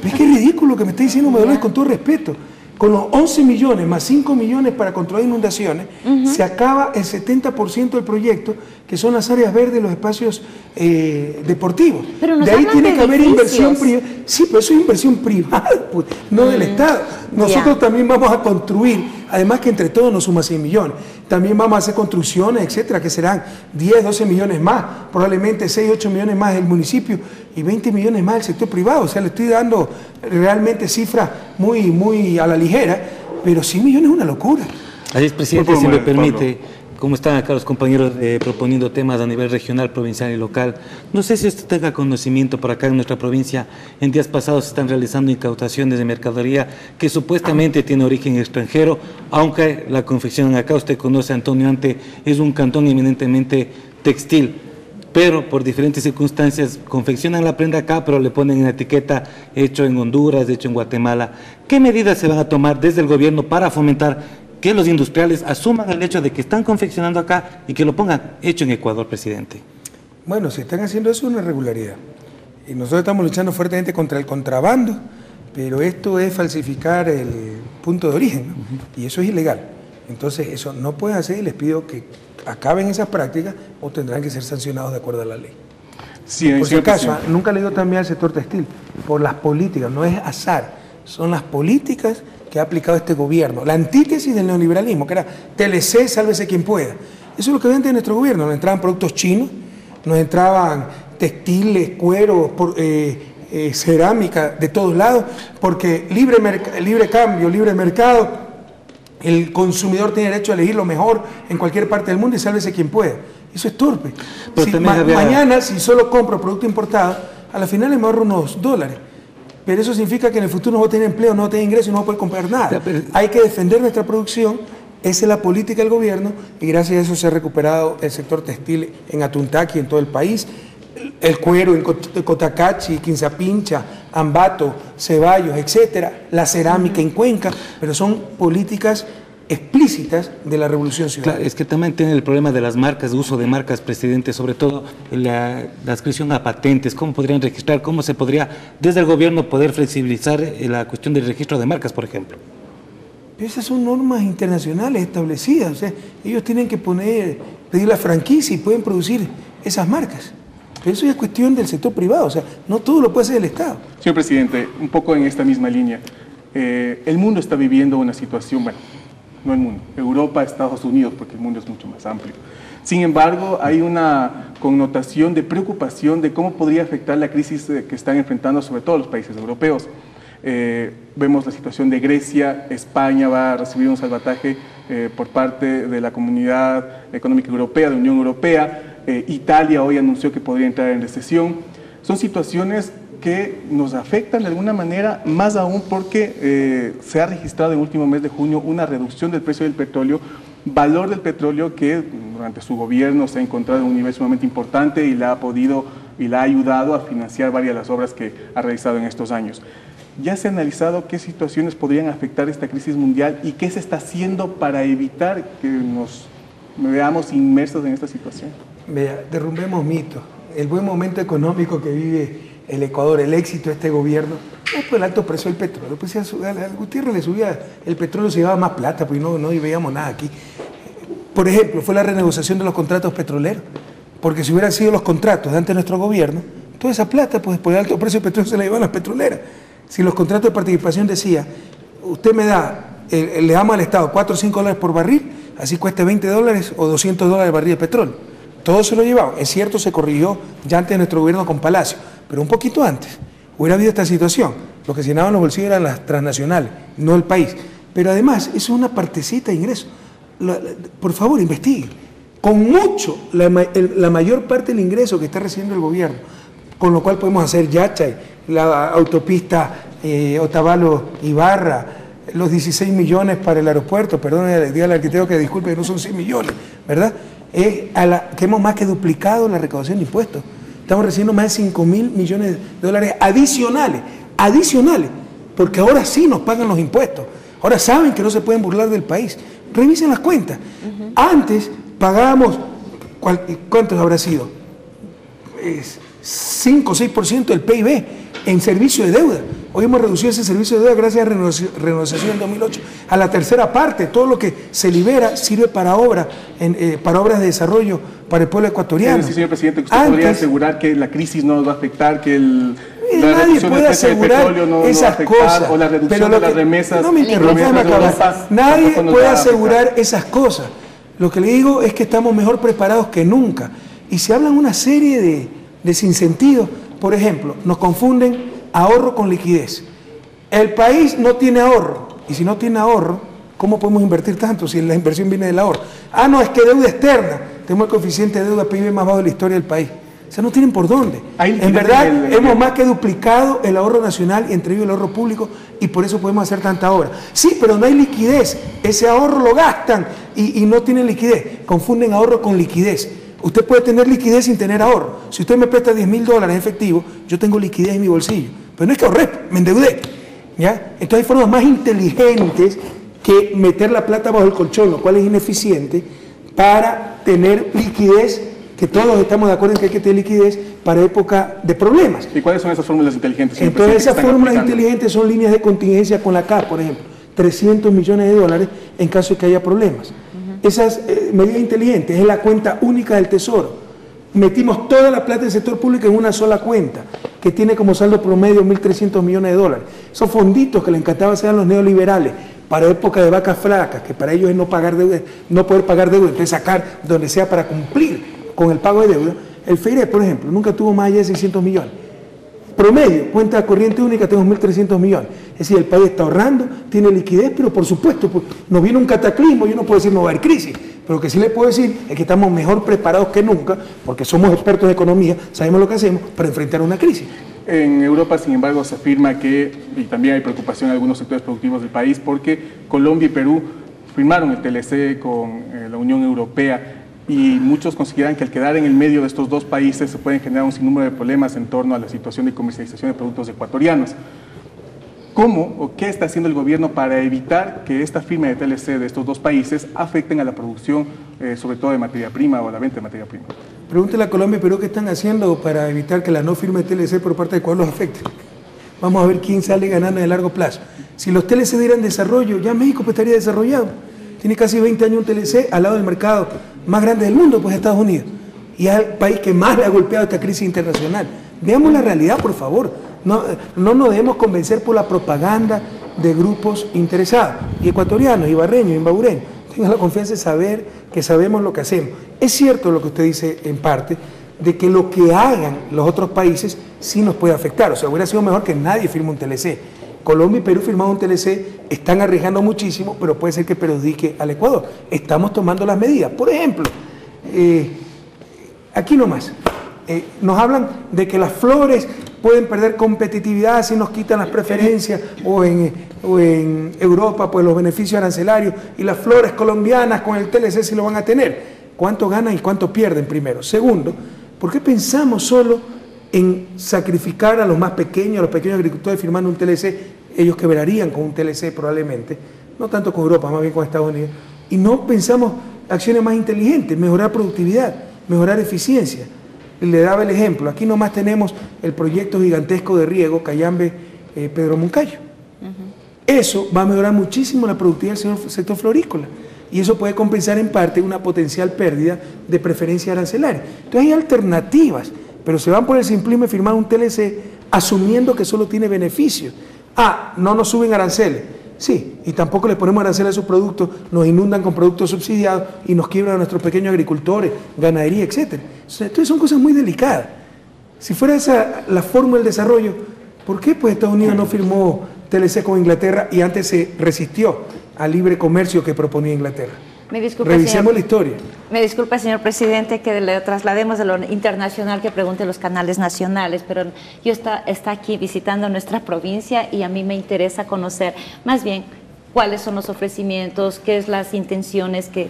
Es que es ridículo que me está diciendo, Madolés, con todo respeto. Con los 11 millones más 5 millones para controlar inundaciones, se acaba el 70% del proyecto, que son las áreas verdes, los espacios deportivos. Pero de ahí tiene que haber inversión privada. Sí, pero eso es inversión privada, pues, no del Estado. Nosotros también vamos a construir, además que entre todos nos suma 100 millones. También vamos a hacer construcciones, etcétera, que serán 10, 12 millones más, probablemente 6, 8 millones más del municipio y 20 millones más del sector privado. O sea, le estoy dando realmente cifras muy a la ligera, pero 100 millones es una locura. Así es, presidente, si me permite, como están acá los compañeros proponiendo temas a nivel regional, provincial y local, no sé si usted tenga conocimiento, por acá en nuestra provincia, en días pasados se están realizando incautaciones de mercadería que supuestamente tiene origen extranjero, aunque la confección acá, usted conoce, Antonio Ante, es un cantón eminentemente textil, pero por diferentes circunstancias confeccionan la prenda acá, pero le ponen en la etiqueta hecho en Honduras, hecho en Guatemala. ¿Qué medidas se van a tomar desde el gobierno para fomentar que los industriales asuman el hecho de que están confeccionando acá y que lo pongan hecho en Ecuador, presidente? Bueno, si están haciendo eso es una irregularidad. Y nosotros estamos luchando fuertemente contra el contrabando, pero esto es falsificar el punto de origen, ¿no? Y eso es ilegal. Entonces, eso no pueden hacer y les pido que acaben esas prácticas o tendrán que ser sancionados de acuerdo a la ley. Sí, por si acaso, nunca le digo también al sector textil, por las políticas, no es azar, son las políticas que ha aplicado este gobierno, la antítesis del neoliberalismo, que era TLC, sálvese quien pueda. Eso es lo que vende nuestro gobierno, nos entraban productos chinos, nos entraban textiles, cuero, cerámica de todos lados, porque libre cambio, libre mercado, el consumidor tiene derecho a elegir lo mejor en cualquier parte del mundo y sálvese quien pueda. Eso es torpe. Mañana, si solo compro producto importado, a la final me ahorro unos dólares. Pero eso significa que en el futuro no voy a tener empleo, no voy a tener ingresos y no voy a poder comprar nada. Hay que defender nuestra producción, esa es la política del gobierno y gracias a eso se ha recuperado el sector textil en Atuntaqui, en todo el país. El cuero en Cotacachi, Quinzapincha, Ambato, Ceballos, etcétera, la cerámica en Cuenca, pero son políticas explícitas de la Revolución Ciudadana. Claro, es que también tiene el problema de las marcas, de uso de marcas, presidente, sobre todo la adscripción a patentes, cómo podrían registrar, cómo se podría desde el gobierno poder flexibilizar la cuestión del registro de marcas, por ejemplo. Pero esas son normas internacionales establecidas, o sea, ellos tienen que pedir la franquicia y pueden producir esas marcas. Pero eso ya es cuestión del sector privado, o sea, no todo lo puede hacer el Estado. Señor presidente, un poco en esta misma línea, el mundo está viviendo una situación, bueno, no el mundo, Europa, Estados Unidos, porque el mundo es mucho más amplio. Sin embargo, hay una connotación de preocupación de cómo podría afectar la crisis que están enfrentando sobre todo los países europeos. Vemos la situación de Grecia, España va a recibir un salvataje por parte de la Comunidad Económica Europea, de Unión Europea, Italia hoy anunció que podría entrar en recesión. Son situaciones que nos afectan de alguna manera, más aún porque se ha registrado en el último mes de junio una reducción del precio del petróleo, valor del petróleo que durante su gobierno se ha encontrado en un nivel sumamente importante y le ha ayudado a financiar varias de las obras que ha realizado en estos años. ¿Ya se ha analizado qué situaciones podrían afectar esta crisis mundial y qué se está haciendo para evitar que nos veamos inmersos en esta situación? Vea, derrumbemos mitos. El buen momento económico que vive el Ecuador, el éxito de este gobierno, es por el alto precio del petróleo. Pues al Gutiérrez le subía el petróleo, se llevaba más plata, pues no veíamos nada aquí. Por ejemplo, fue la renegociación de los contratos petroleros, porque si hubieran sido los contratos de antes de nuestro gobierno, toda esa plata, pues por el alto precio del petróleo se la llevaban las petroleras. Si los contratos de participación decía, usted me da, le damos al Estado 4 o 5 dólares por barril, así cueste $20 o $200 el barril de petróleo. Todo se lo llevaban. Es cierto, se corrigió ya antes de nuestro gobierno con Palacio, pero un poquito antes hubiera habido esta situación. Lo que se llenaban los bolsillos eran las transnacionales, no el país. Pero además, eso es una partecita de ingreso. Por favor, investiguen. Con mucho, la mayor parte del ingreso que está recibiendo el gobierno, con lo cual podemos hacer Yachay, la autopista Otavalo-Ibarra, los 16 millones para el aeropuerto, perdón, le digo al arquitecto que disculpe, que no son 100 millones, ¿verdad? Que hemos más que duplicado la recaudación de impuestos. Estamos recibiendo más de 5.000 millones de dólares adicionales, porque ahora sí nos pagan los impuestos. Ahora saben que no se pueden burlar del país. Revisen las cuentas. Antes pagábamos, ¿cuántos habrá sido? 5 o 6% del PIB en servicio de deuda. Hoy hemos reducido ese servicio de deuda gracias a la renegociación en 2008 a la tercera parte. Todo lo que se libera sirve para obras de desarrollo para el pueblo ecuatoriano. Sí, señor presidente, ¿usted podría asegurar que la crisis no nos va a afectar, que la nadie reducción puede del precio del petróleo no esas va a afectar, cosas, o la reducción de las remesas? No me interrumpa, nadie puede asegurar esas cosas. Lo que le digo es que estamos mejor preparados que nunca. Y se hablan una serie de sinsentidos. Por ejemplo, nos confunden ahorro con liquidez. El país no tiene ahorro, y si no tiene ahorro, ¿cómo podemos invertir tanto si la inversión viene del ahorro? Ah, no, es que deuda externa. Tenemos el coeficiente de deuda PIB más bajo de la historia del país. O sea, no tienen por dónde. En verdad, hemos más que duplicado el ahorro nacional, entre ellos el ahorro público, y por eso podemos hacer tanta obra. Sí, pero no hay liquidez. Ese ahorro lo gastan y no tienen liquidez. Confunden ahorro con liquidez. Usted puede tener liquidez sin tener ahorro. Si usted me presta $10.000 en efectivo, yo tengo liquidez en mi bolsillo. Pero no es que ahorré, me endeudé. ¿Ya? Entonces hay formas más inteligentes que meter la plata bajo el colchón, lo cual es ineficiente, para tener liquidez, que todos estamos de acuerdo en que hay que tener liquidez para época de problemas. ¿Y cuáles son esas fórmulas inteligentes? Entonces esas fórmulas inteligentes son líneas de contingencia con la CAF, por ejemplo, $300 millones en caso de que haya problemas. Esas medidas inteligentes es la cuenta única del Tesoro. Metimos toda la plata del sector público en una sola cuenta, que tiene como saldo promedio $1.300 millones. Esos fonditos que le encantaba hacer a los neoliberales para época de vacas flacas, que para ellos es no pagar deuda, no poder pagar deuda, entonces sacar donde sea para cumplir con el pago de deuda. El FEIRE, por ejemplo, nunca tuvo más allá de 600 millones. Promedio, cuenta corriente única, tenemos 1.300 millones. Es decir, el país está ahorrando, tiene liquidez, pero por supuesto, pues, nos viene un cataclismo, yo no puedo decir no va a haber crisis, pero lo que sí le puedo decir es que estamos mejor preparados que nunca, porque somos expertos de economía, sabemos lo que hacemos para enfrentar una crisis. En Europa, sin embargo, se afirma que, y también hay preocupación en algunos sectores productivos del país, porque Colombia y Perú firmaron el TLC con la Unión Europea, y muchos consideran que al quedar en el medio de estos dos países se pueden generar un sinnúmero de problemas en torno a la situación de comercialización de productos ecuatorianos. ¿Cómo o qué está haciendo el gobierno para evitar que esta firma de TLC de estos dos países afecten a la producción, sobre todo de materia prima o a la venta de materia prima? Pregúntele a Colombia y Perú qué están haciendo para evitar que la no firma de TLC por parte de Ecuador los afecte. Vamos a ver quién sale ganando en el largo plazo. Si los TLC dieran desarrollo, ya México pues estaría desarrollado. Tiene casi 20 años un TLC al lado del mercado más grande del mundo, pues Estados Unidos. Y es el país que más le ha golpeado esta crisis internacional. Veamos la realidad, por favor. No nos debemos convencer por la propaganda de grupos interesados. Y ecuatorianos, ibarreños, imbabureños. Tengan la confianza de saber que sabemos lo que hacemos. Es cierto lo que usted dice en parte, de que lo que hagan los otros países sí nos puede afectar. O sea, hubiera sido mejor que nadie firme un TLC. Colombia y Perú firmaron un TLC, están arriesgando muchísimo, pero puede ser que perjudique al Ecuador. Estamos tomando las medidas. Por ejemplo, Aquí nomás. Nos hablan de que las flores pueden perder competitividad si nos quitan las preferencias, o en Europa pues los beneficios arancelarios, y las flores colombianas con el TLC sí lo van a tener. ¿Cuánto ganan y cuánto pierden primero? Segundo, ¿por qué pensamos solo en sacrificar a los más pequeños, a los pequeños agricultores firmando un TLC? Ellos quebrarían con un TLC probablemente, no tanto con Europa, más bien con Estados Unidos. Y no pensamos acciones más inteligentes, mejorar productividad, mejorar eficiencia. Le daba el ejemplo, aquí nomás tenemos el proyecto gigantesco de riego Cayambe Pedro Moncayo. Eso va a mejorar muchísimo la productividad del sector florícola, y eso puede compensar en parte una potencial pérdida de preferencia arancelaria. Entonces hay alternativas, pero se van por el simplismo de firmar un TLC asumiendo que solo tiene beneficios. No nos suben aranceles. Sí, y tampoco le ponemos aranceles a sus productos, nos inundan con productos subsidiados y nos quiebran a nuestros pequeños agricultores, ganadería, etc. Entonces son cosas muy delicadas. Si fuera esa la fórmula del desarrollo, ¿por qué pues Estados Unidos no firmó TLC con Inglaterra y antes se resistió al libre comercio que proponía Inglaterra? Me disculpa, revisemos la historia. Me disculpa, señor presidente, que le traslademos de lo internacional que pregunte los canales nacionales, pero yo está aquí visitando nuestra provincia y a mí me interesa conocer más bien cuáles son los ofrecimientos, qué es las intenciones que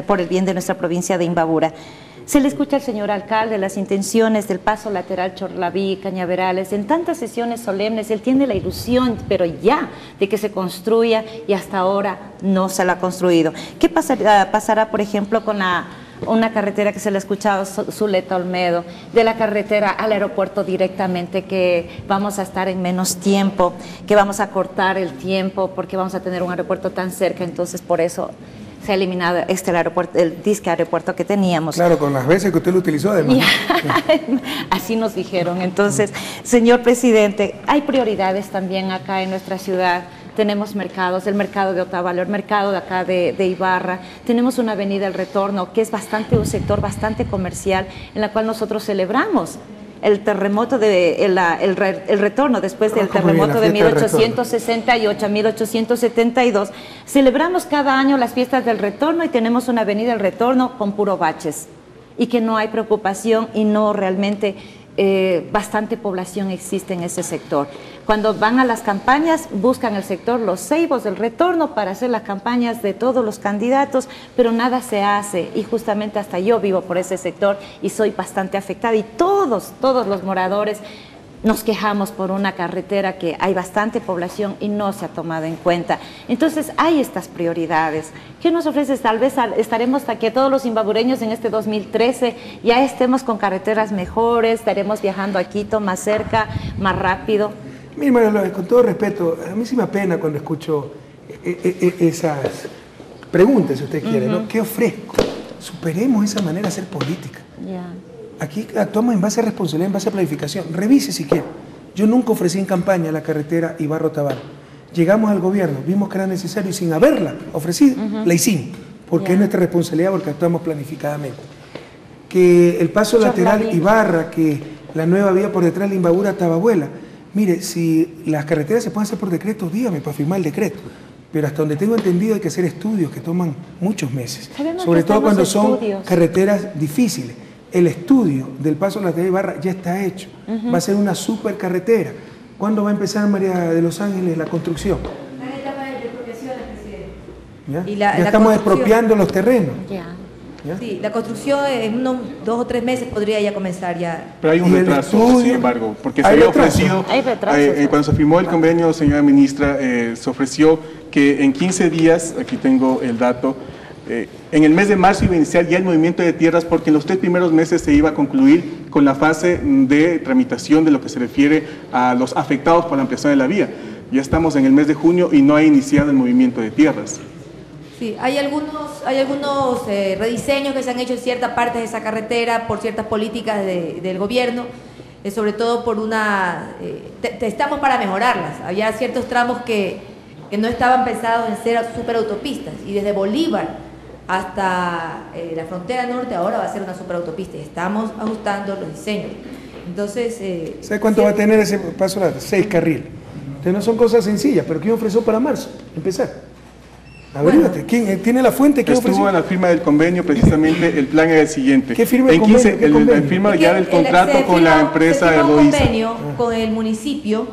por el bien de nuestra provincia de Imbabura. Se le escucha al señor alcalde las intenciones del paso lateral Chorlaví, Cañaverales, en tantas sesiones solemnes. Él tiene la ilusión, pero ya, de que se construya, y hasta ahora no se la ha construido. ¿Qué pasará, por ejemplo, con una carretera que se le ha escuchado, Zuleta Olmedo, de la carretera al aeropuerto directamente, que vamos a estar en menos tiempo, que vamos a cortar el tiempo porque vamos a tener un aeropuerto tan cerca? Entonces, por eso se ha eliminado el disque aeropuerto que teníamos. Claro, con las veces que usted lo utilizó además. Así nos dijeron. Entonces, señor presidente, hay prioridades también acá en nuestra ciudad. Tenemos mercados, el mercado de Otavalo, el mercado de acá de Ibarra. Tenemos una avenida El Retorno, que es un sector bastante comercial, en la cual nosotros celebramos el terremoto el retorno después del terremoto de 1868 a 1872. Celebramos cada año las fiestas del retorno y tenemos una avenida El Retorno con puro baches, y que no hay preocupación y no realmente bastante población existe en ese sector. Cuando van a las campañas, buscan el sector Los Ceibos del Retorno para hacer las campañas de todos los candidatos, pero nada se hace, y justamente hasta yo vivo por ese sector y soy bastante afectada, y todos los moradores nos quejamos por una carretera que hay bastante población y no se ha tomado en cuenta. Entonces hay estas prioridades. ¿Qué nos ofreces? Tal vez estaremos hasta que todos los imbabureños en este 2013 ya estemos con carreteras mejores, estaremos viajando a Quito más cerca, más rápido. Mire, María, con todo respeto, a mí sí me apena cuando escucho esas preguntas, si usted quiere, ¿no? ¿Qué ofrezco? Superemos esa manera de hacer política. Aquí actuamos en base a responsabilidad, en base a planificación. Revise si quiere. Yo nunca ofrecí en campaña la carretera Ibarra-Otavalo. Llegamos al gobierno, vimos que era necesario y sin haberla ofrecido, la hicimos, porque es nuestra responsabilidad, porque actuamos planificadamente. Que el paso lateral Ibarra, que la nueva vía por detrás de Imbabura, Tababuela. Mire, si las carreteras se pueden hacer por decreto, dígame para firmar el decreto. Pero hasta donde tengo entendido hay que hacer estudios que toman muchos meses. Sobre todo cuando son carreteras difíciles. El estudio del paso lateral Ibarra ya está hecho. Va a ser una super carretera. ¿Cuándo va a empezar, María de los Ángeles, la construcción? Está en etapa de expropiación, presidente. Ya estamos expropiando los terrenos. Sí, la construcción en unos 2 o 3 meses podría ya comenzar ya. Pero hay un retraso, sin embargo, porque se había ofrecido, cuando se firmó el convenio, señora ministra, se ofreció que en 15 días, aquí tengo el dato, en el mes de marzo iba a iniciar ya el movimiento de tierras, porque en los 3 primeros meses se iba a concluir con la fase de tramitación de lo que se refiere a los afectados por la ampliación de la vía. Ya estamos en el mes de junio y no ha iniciado el movimiento de tierras. Sí, hay algunos rediseños que se han hecho en cierta parte de esa carretera por ciertas políticas del gobierno, sobre todo por estamos para mejorarlas. Había ciertos tramos que no estaban pensados en ser superautopistas, y desde Bolívar hasta la frontera norte ahora va a ser una superautopista. Estamos ajustando los diseños. Entonces, ¿sabe cuánto va a tener ese paso? 6 carriles. Entonces no son cosas sencillas, pero ¿quién ofreció para marzo? Empezar. Averígate. ¿Quién tiene la fuente? ¿Quién Estuvo ofreció? en la firma del convenio, precisamente el plan era el siguiente. ¿Qué firma el en convenio? ¿Qué convenio? La firma ya del contrato con la empresa de de un Loíza. convenio con el municipio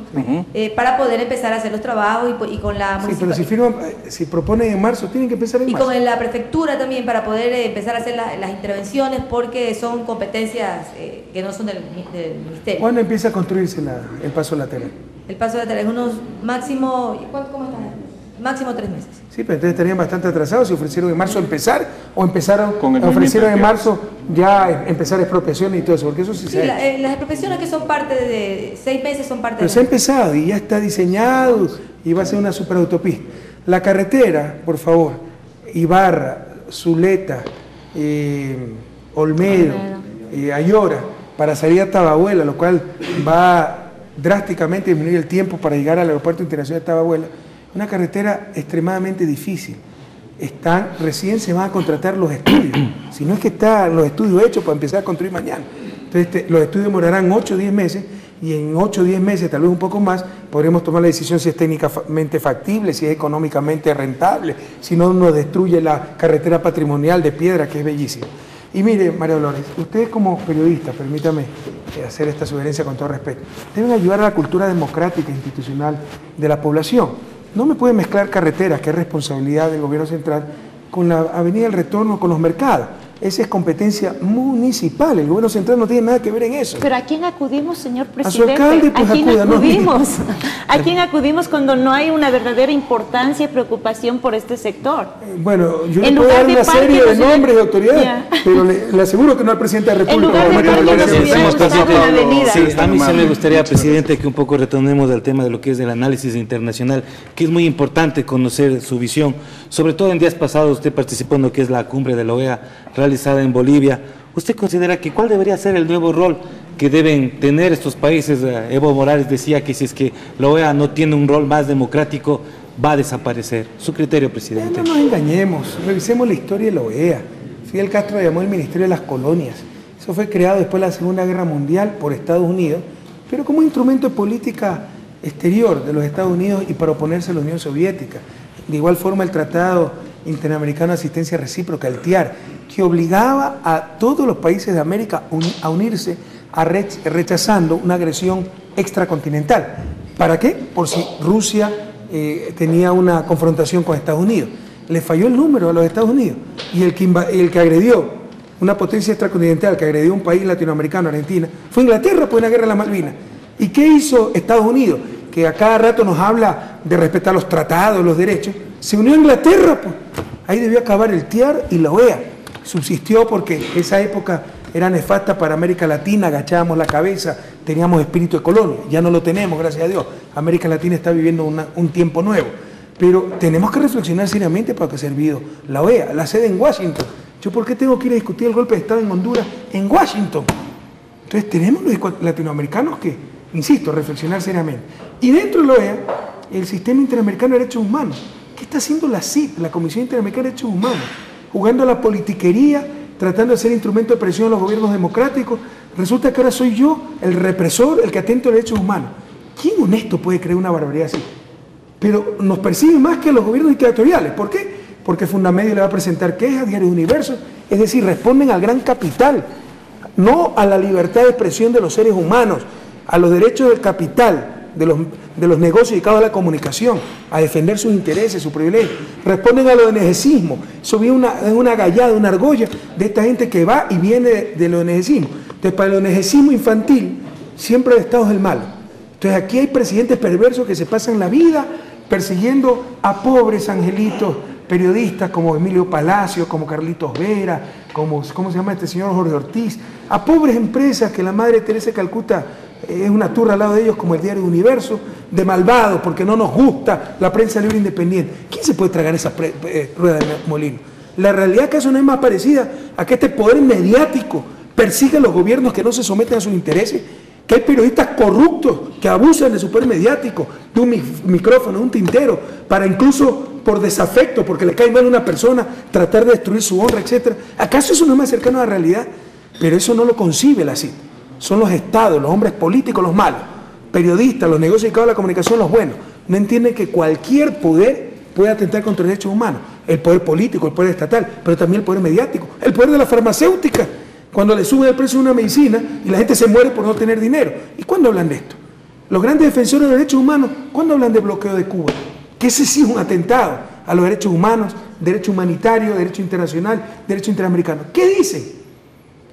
para poder empezar a hacer los trabajos y con la Sí, pero si proponen en marzo, tienen que empezar en y marzo. con la prefectura también para poder empezar a hacer las intervenciones porque son competencias que no son del ministerio. ¿Cuándo empieza a construirse el paso lateral? El paso lateral es unos máximo, ¿cómo está? Máximo 3 meses. Sí, pero entonces estarían bastante atrasados si ofrecieron en marzo empezar o empezaron, Con el ofrecieron en movimiento marzo ya empezar expropiaciones y todo eso, porque eso sí Sí, se ha hecho. las expropiaciones que son parte de 6 meses son parte Pero se ha empezado y ya está diseñado y va a ser una superautopista. La carretera, por favor, Ibarra, Zuleta, Olmedo, Ayora, para salir a Tababuela, lo cual va drásticamente a disminuir el tiempo para llegar al aeropuerto internacional de Tababuela. Una carretera extremadamente difícil. Recién se van a contratar los estudios. Si no es que están los estudios hechos para empezar a construir mañana. Entonces los estudios demorarán 8 o 10 meses y en 8 o 10 meses, tal vez un poco más, podremos tomar la decisión si es técnicamente factible, si es económicamente rentable, si no nos destruye la carretera patrimonial de piedra, que es bellísima. Y mire, María Dolores, ustedes como periodistas, permítame hacer esta sugerencia con todo respeto, deben ayudar a la cultura democrática e institucional de la población. No me pueden mezclar carreteras, que es responsabilidad del gobierno central, con la avenida del retorno, con los mercados. Esa es competencia municipal, el gobierno central no tiene nada que ver en eso. Pero ¿a quién acudimos, señor presidente? A su alcalde, pues ¿A quién acuda, acudimos? ¿A quién acudimos cuando no hay una verdadera importancia y preocupación por este sector? Bueno, yo le En puedo lugar dar de una serie de parques, nombres de autoridades, ya. pero le aseguro que no al presidente de la En República. lugar de María parques Dolores, nos hubiera estamos gustado una pasando- avenida. Sí, a mí sí me Amable. gustaría, presidente, que un poco retornemos al tema de lo que es el análisis internacional, que es muy importante conocer su visión. Sobre todo en días pasados usted participó en lo que es la cumbre de la OEA realizada en Bolivia. ¿Usted considera que cuál debería ser el nuevo rol que deben tener estos países? Evo Morales decía que si es que la OEA no tiene un rol más democrático, va a desaparecer. Su criterio, presidente. No nos engañemos, revisemos la historia de la OEA. Fidel Castro llamó el Ministerio de las Colonias. Eso fue creado después de la Segunda Guerra Mundial por Estados Unidos, pero como instrumento de política exterior de los Estados Unidos y para oponerse a la Unión Soviética. De igual forma el Tratado Interamericano de Asistencia Recíproca, el TIAR, que obligaba a todos los países de América a unirse rechazando una agresión extracontinental. ¿Para qué? Por si Rusia tenía una confrontación con Estados Unidos. Le falló el número a los Estados Unidos y el que agredió una potencia extracontinental, que agredió un país latinoamericano, Argentina, fue Inglaterra por una guerra de las Malvinas. ¿Y qué hizo Estados Unidos? Que a cada rato nos habla de respetar los tratados, los derechos. Se unió a Inglaterra, pues. Ahí debió acabar el TIAR y la OEA. Subsistió porque esa época era nefasta para América Latina, agachábamos la cabeza, teníamos espíritu de colonia. Ya no lo tenemos, gracias a Dios. América Latina está viviendo un tiempo nuevo. Pero tenemos que reflexionar seriamente para qué ha servido la OEA, la sede en Washington. ¿Yo por qué tengo que ir a discutir el golpe de Estado en Honduras en Washington? Entonces tenemos los latinoamericanos que, insisto, reflexionar seriamente. Y dentro de la OEA, el Sistema Interamericano de Derechos Humanos. ¿Qué está haciendo la CID, la Comisión Interamericana de Derechos Humanos? Jugando a la politiquería, tratando de ser instrumento de presión a los gobiernos democráticos. Resulta que ahora soy yo el represor, el que atento a los derechos humanos. ¿Quién honesto puede creer una barbaridad así? Pero nos persiguen más que a los gobiernos dictatoriales. ¿Por qué? Porque Fundamedio le va a presentar quejas, Diario Universo, es decir, responden al gran capital, no a la libertad de expresión de los seres humanos, a los derechos del capital, de los negocios dedicados a la comunicación, a defender sus intereses, sus privilegios. Responden al ONGismo. Eso es una gallada, una argolla de esta gente que va y viene del ONGismo. Entonces, para el ONGismo infantil, siempre el Estado es el malo. Entonces, aquí hay presidentes perversos que se pasan la vida persiguiendo a pobres angelitos periodistas como Emilio Palacio, como Carlitos Vera, como, ¿cómo se llama este señor Jorge Ortiz? A pobres empresas que la Madre Teresa de Calcuta es una turra al lado de ellos, como el Diario Universo, de malvados porque no nos gusta la prensa libre independiente. ¿Quién se puede tragar esa rueda de molino? La realidad es que eso no es más parecida a que este poder mediático persigue a los gobiernos que no se someten a sus intereses, que hay periodistas corruptos que abusan de su poder mediático, de un micrófono, de un tintero, para incluso por desafecto, porque le cae mal a una persona, tratar de destruir su honra, etc. ¿Acaso eso no es más cercano a la realidad? Pero eso no lo concibe la CID. Son los estados, los hombres políticos los malos, periodistas, los negocios dedicados a la comunicación los buenos. No entienden que cualquier poder puede atentar contra derechos humanos. El poder político, el poder estatal, pero también el poder mediático, el poder de la farmacéutica, cuando le suben el precio de una medicina y la gente se muere por no tener dinero. ¿Y cuándo hablan de esto? Los grandes defensores de derechos humanos, ¿cuándo hablan de bloqueo de Cuba? Que ese sí es un atentado a los derechos humanos, derecho humanitario, derecho internacional, derecho interamericano. ¿Qué dicen?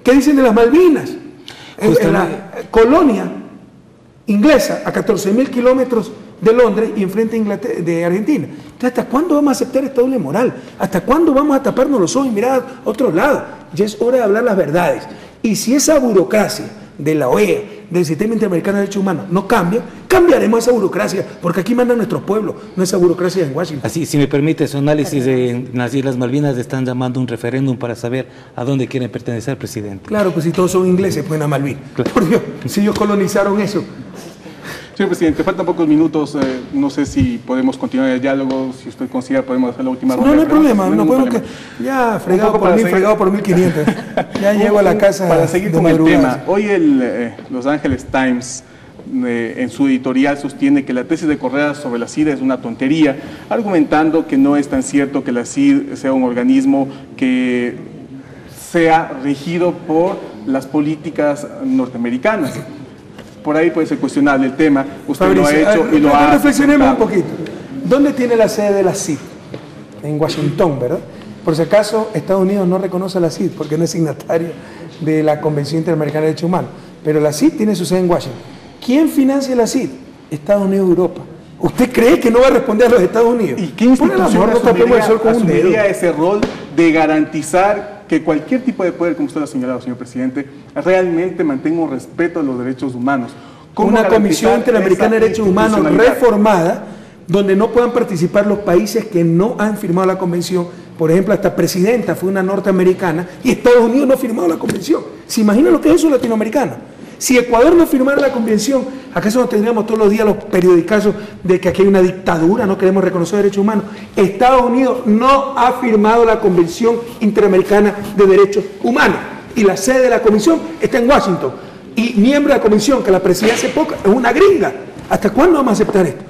¿Qué dicen de las Malvinas? En la colonia inglesa a 14.000 kilómetros de Londres y enfrente de Argentina. Entonces, ¿hasta cuándo vamos a aceptar esta doble moral? ¿Hasta cuándo vamos a taparnos los ojos y mirar a otro lado? Ya es hora de hablar las verdades. Y si esa burocracia de la OEA, del Sistema Interamericano de Derechos Humanos, no cambia, cambiaremos esa burocracia, porque aquí mandan nuestros pueblos, no esa burocracia en Washington. Así, si me permite, su análisis de las Islas Malvinas están llamando un referéndum para saber a dónde quieren pertenecer el presidente. Claro, pues si todos son ingleses, pues a Malvin. Claro. Por Dios, si ellos colonizaron eso. Señor presidente, faltan pocos minutos, no sé si podemos continuar el diálogo, si usted considera podemos hacer la última ronda. No hay problema, no podemos que... Ya, fregado por 1000, fregado por 1500. Ya llego a la casa para seguir de con el madrugada. tema. Hoy el Los Angeles Times, en su editorial, sostiene que la tesis de Correa sobre la CID es una tontería, argumentando que no es tan cierto que la CID sea un organismo que sea regido por las políticas norteamericanas. Por ahí puede ser cuestionable el tema, usted Fabricio, lo ha hecho y lo ha... Reflexionemos un poquito. ¿Dónde tiene la sede de la CID? En Washington, ¿verdad? Por si acaso, Estados Unidos no reconoce a la CID porque no es signatario de la Convención Interamericana de Derechos Humanos. Pero la CID tiene su sede en Washington. ¿Quién financia la CID? Estados Unidos y Europa. ¿Usted cree que no va a responder a los Estados Unidos? ¿Y qué institución asumiría ese rol de garantizar que cualquier tipo de poder, como usted lo ha señalado, señor presidente, realmente mantenga un respeto a los derechos humanos? Una Comisión Interamericana de Derechos Humanos reformada, donde no puedan participar los países que no han firmado la convención. Por ejemplo, hasta presidenta fue una norteamericana y Estados Unidos no ha firmado la convención. ¿Se imagina lo que es eso latinoamericano? Si Ecuador no firmara la convención, ¿acaso no tendríamos todos los días los periodicazos de que aquí hay una dictadura, no queremos reconocer derechos humanos? Estados Unidos no ha firmado la Convención Interamericana de Derechos Humanos y la sede de la comisión está en Washington. Y miembro de la comisión, que la presidía hace poco, es una gringa. ¿Hasta cuándo vamos a aceptar esto?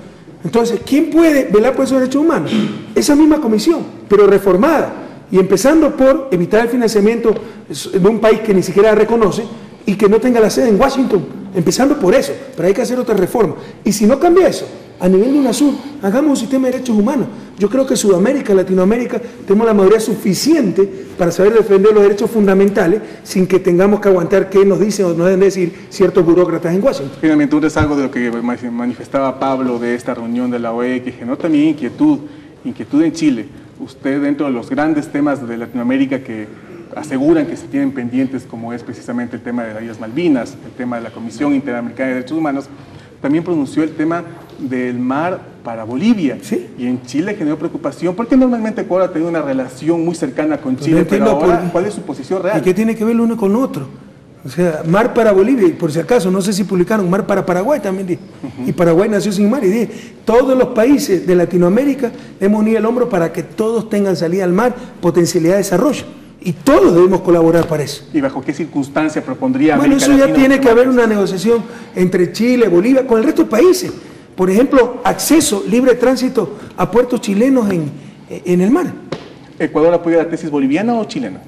Entonces, ¿quién puede velar por esos derechos humanos? Esa misma comisión, pero reformada. Y empezando por evitar el financiamiento de un país que ni siquiera reconoce y que no tenga la sede en Washington, empezando por eso, pero hay que hacer otra reforma. Y si no cambia eso, a nivel de UNASUR, hagamos un sistema de derechos humanos. Yo creo que Sudamérica, Latinoamérica, tenemos la mayoría suficiente para saber defender los derechos fundamentales sin que tengamos que aguantar qué nos dicen o nos deben decir ciertos burócratas en Washington. Finalmente, es algo de lo que manifestaba Pablo de esta reunión de la OEA, que generó también inquietud en Chile. Usted, dentro de los grandes temas de Latinoamérica que aseguran que se tienen pendientes, como es precisamente el tema de las Islas Malvinas, el tema de la Comisión Interamericana de Derechos Humanos, también pronunció el tema del mar para Bolivia. ¿Sí? Y en Chile generó preocupación, porque normalmente Ecuador ha tenido una relación muy cercana con Chile, pero ahora, ¿cuál es su posición real? ¿Y qué tiene que ver lo uno con lo otro? O sea, mar para Bolivia, y por si acaso, no sé si publicaron mar para Paraguay también, dije. Y Paraguay nació sin mar, y dije, todos los países de Latinoamérica hemos unido el hombro para que todos tengan salida al mar, potencialidad de desarrollo. Y todos debemos colaborar para eso. ¿Y bajo qué circunstancia propondría Bueno, eso ya tiene que haber una negociación entre Chile, Bolivia, con el resto de países. Por ejemplo, acceso, libre tránsito a puertos chilenos en el mar. ¿Ecuador apoya la tesis boliviana o chilena?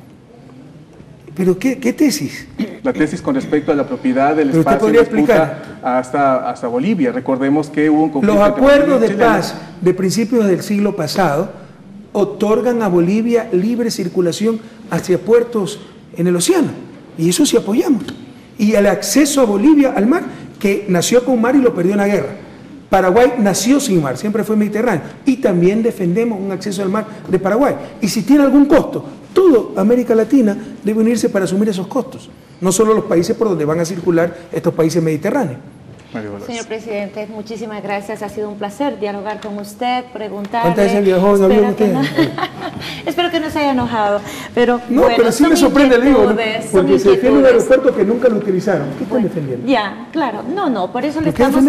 ¿Pero qué tesis? La tesis con respecto a la propiedad del espacio de disputa hasta Bolivia. Recordemos que hubo un conflicto. Los acuerdos de paz de principios del siglo pasado otorgan a Bolivia libre circulación hacia puertos en el océano. Y eso sí apoyamos. Y el acceso a Bolivia al mar, que nació con mar y lo perdió en la guerra. Paraguay nació sin mar, siempre fue mediterráneo. Y también defendemos un acceso al mar de Paraguay. Y si tiene algún costo, toda América Latina debe unirse para asumir esos costos. No solo los países por donde van a circular estos países mediterráneos. Señor presidente, muchísimas gracias. Ha sido un placer dialogar con usted, preguntarle. ¿Cuántas veces viajó en avión usted? Espero que no se haya enojado. Pero, no, bueno, pero sí me sorprende, le digo, ¿no? Porque se defiende un aeropuerto que nunca lo utilizaron. ¿Qué están defendiendo? Ya, claro. No, por eso le estamos...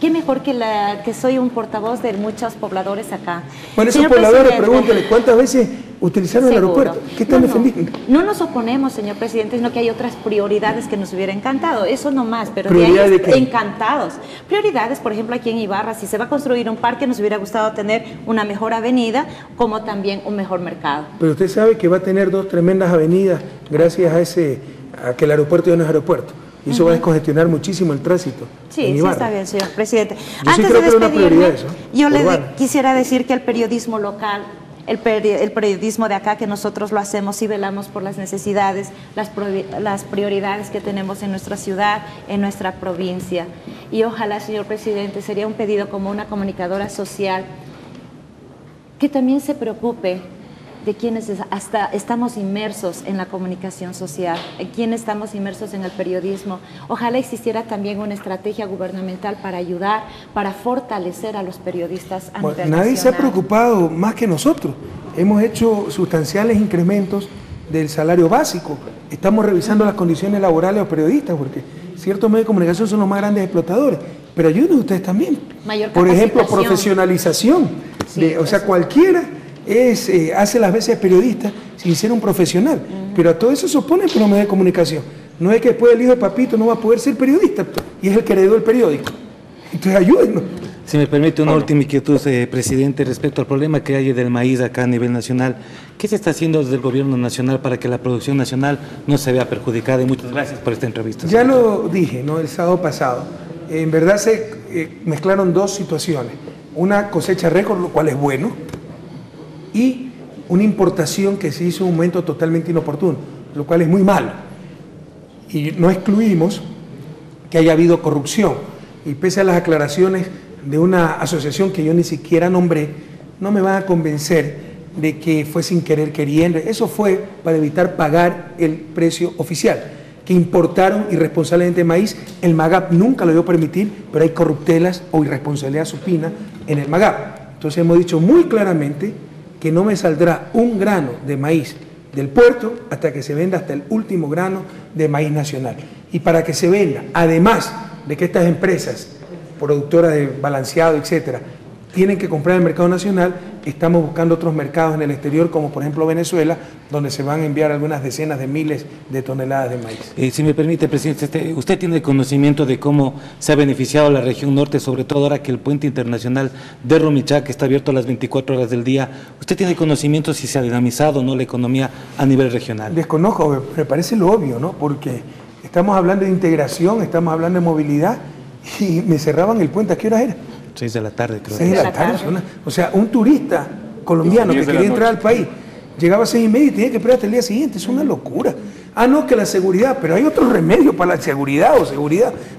¿Qué mejor que soy un portavoz de muchos pobladores acá? Bueno, esos pobladores, pregúntele, ¿cuántas veces utilizaron el aeropuerto. ¿Qué están defendiendo? No nos oponemos, señor presidente, sino que hay otras prioridades que nos hubiera encantado. Eso no más, pero ¿Prioridades de qué? Encantados. Prioridades, por ejemplo, aquí en Ibarra, si se va a construir un parque, nos hubiera gustado tener una mejor avenida, como también un mejor mercado. Pero usted sabe que va a tener 2 tremendas avenidas gracias a que el aeropuerto ya no es aeropuerto. Y eso va a descongestionar muchísimo el tránsito. Sí, sí está bien, señor presidente. Yo sí creo que era una prioridad eso. Yo quisiera decir que el periodismo local, el periodismo de acá, que nosotros lo hacemos y velamos por las necesidades, las prioridades que tenemos en nuestra ciudad, en nuestra provincia. Y ojalá, señor presidente, sería un pedido como una comunicadora social que también se preocupe de quienes hasta estamos inmersos en la comunicación social, en quienes estamos inmersos en el periodismo. Ojalá existiera también una estrategia gubernamental para ayudar, para fortalecer a los periodistas a nivel nacional. Nadie se ha preocupado más que nosotros. Hemos hecho sustanciales incrementos del salario básico. Estamos revisando las condiciones laborales de los periodistas, porque ciertos medios de comunicación son los más grandes explotadores. Pero ayuden ustedes también. Por ejemplo, profesionalización. Sí, o sea, cualquiera hace las veces de periodista sin ser un profesional, pero a todo eso se opone por los medios de comunicación. No es que después el hijo de Papito no va a poder ser periodista, y es el que heredó el periódico. Entonces ayúdennos. Si me permite una última inquietud, presidente, respecto al problema que hay del maíz acá a nivel nacional. ¿Qué se está haciendo desde el gobierno nacional para que la producción nacional no se vea perjudicada? Y muchas gracias por esta entrevista. Ya lo dije, ¿no?, el sábado pasado. En verdad se mezclaron 2 situaciones. Una cosecha récord, lo cual es bueno, y una importación que se hizo en un momento totalmente inoportuno, lo cual es muy malo. Y no excluimos que haya habido corrupción. Y pese a las aclaraciones de una asociación que yo ni siquiera nombré, no me van a convencer de que fue sin querer queriendo. Eso fue para evitar pagar el precio oficial, que importaron irresponsablemente maíz. El MAGAP nunca lo dio a permitir, pero hay corruptelas o irresponsabilidad supina en el MAGAP. Entonces hemos dicho muy claramente que no me saldrá un grano de maíz del puerto hasta que se venda hasta el último grano de maíz nacional. Y para que se venda, además de que estas empresas productoras de balanceado, etcétera, tienen que comprar en el mercado nacional, estamos buscando otros mercados en el exterior, como por ejemplo Venezuela, donde se van a enviar algunas decenas de miles de toneladas de maíz. Si me permite, presidente, usted tiene conocimiento de cómo se ha beneficiado la región norte, sobre todo ahora que el puente internacional de Rumichaca está abierto a las 24 horas del día. ¿Usted tiene conocimiento si se ha dinamizado o no la economía a nivel regional? Desconozco, me parece lo obvio, ¿no? Porque estamos hablando de integración, estamos hablando de movilidad, y me cerraban el puente. ¿A qué hora era? 6 de la tarde, creo. 6 de la tarde. O sea, un turista colombiano que quería entrar al país llegaba a 6:30 y tenía que esperar hasta el día siguiente. Es una locura. Ah, no, que la seguridad, pero hay otros remedios para la seguridad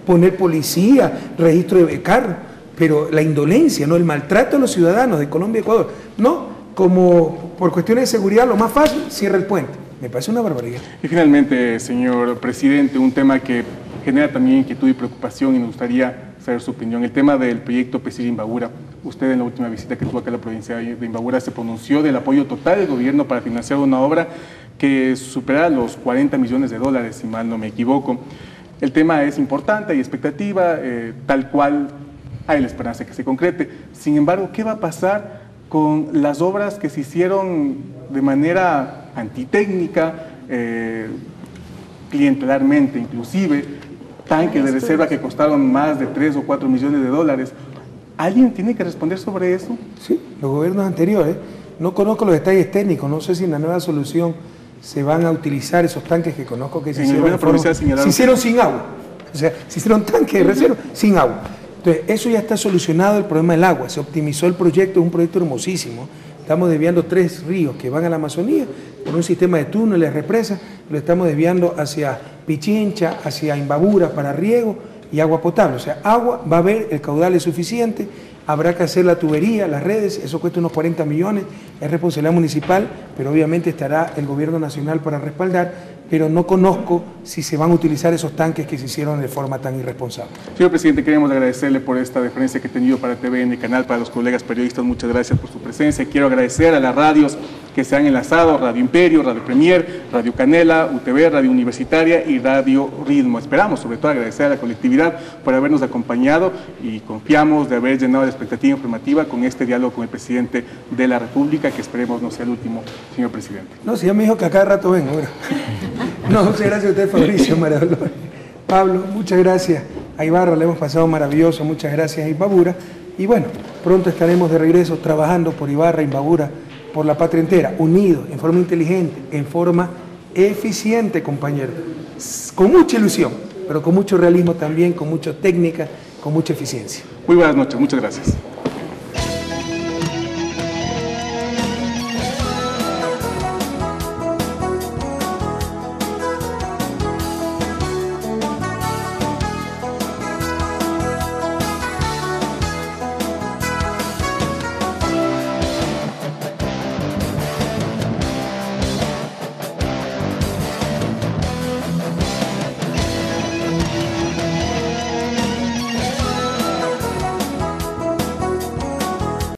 poner policía, registro de carro, pero la indolencia, ¿no?, el maltrato a los ciudadanos de Colombia y Ecuador, no, como por cuestiones de seguridad, lo más fácil, cierra el puente. Me parece una barbaridad. Y finalmente, señor presidente, un tema que genera también inquietud y preocupación, y nos gustaría saber su opinión. El tema del proyecto Pesiri-Imbabura. Usted en la última visita que tuvo acá a la provincia de Imbabura se pronunció del apoyo total del gobierno para financiar una obra que supera los 40 millones de dólares, si mal no me equivoco. El tema es importante, hay expectativa, tal cual hay la esperanza que se concrete. Sin embargo, ¿qué va a pasar con las obras que se hicieron de manera antitécnica, clientelarmente inclusive? Tanques de reserva que costaron más de 3 o 4 millones de dólares. ¿Alguien tiene que responder sobre eso? Sí, los gobiernos anteriores. No conozco los detalles técnicos, no sé si en la nueva solución se van a utilizar esos tanques que conozco que se hicieron sin agua. O sea, se hicieron tanques de reserva sin agua. Entonces, eso ya está solucionado, el problema del agua. Se optimizó el proyecto, es un proyecto hermosísimo. Estamos desviando 3 ríos que van a la Amazonía por un sistema de túneles, represas, lo estamos desviando hacia Pichincha, hacia Imbabura para riego y agua potable. O sea, agua va a haber, el caudal es suficiente, habrá que hacer la tubería, las redes, eso cuesta unos 40 millones, es responsabilidad municipal, pero obviamente estará el gobierno nacional para respaldar, pero no conozco si se van a utilizar esos tanques que se hicieron de forma tan irresponsable. Señor presidente, queremos agradecerle por esta deferencia que ha tenido para TVN Canal, para los colegas periodistas, muchas gracias por su presencia. Quiero agradecer a las radios que se han enlazado, Radio Imperio, Radio Premier, Radio Canela, UTV, Radio Universitaria y Radio Ritmo. Esperamos sobre todo agradecer a la colectividad por habernos acompañado y confiamos de haber llenado la expectativa informativa con este diálogo con el presidente de la República, que esperemos no sea el último, señor presidente. No, si ya me dijo que a cada rato vengo. Bueno. No, muchas gracias a usted, Fabricio, María Dolores. Pablo, muchas gracias. A Ibarra le hemos pasado maravilloso, muchas gracias a Imbabura. Y bueno, pronto estaremos de regreso trabajando por Ibarra, Imbabura, por la patria entera, unidos, en forma inteligente, en forma eficiente, compañeros. Con mucha ilusión, pero con mucho realismo también, con mucha técnica, con mucha eficiencia. Muy buenas noches, muchas gracias.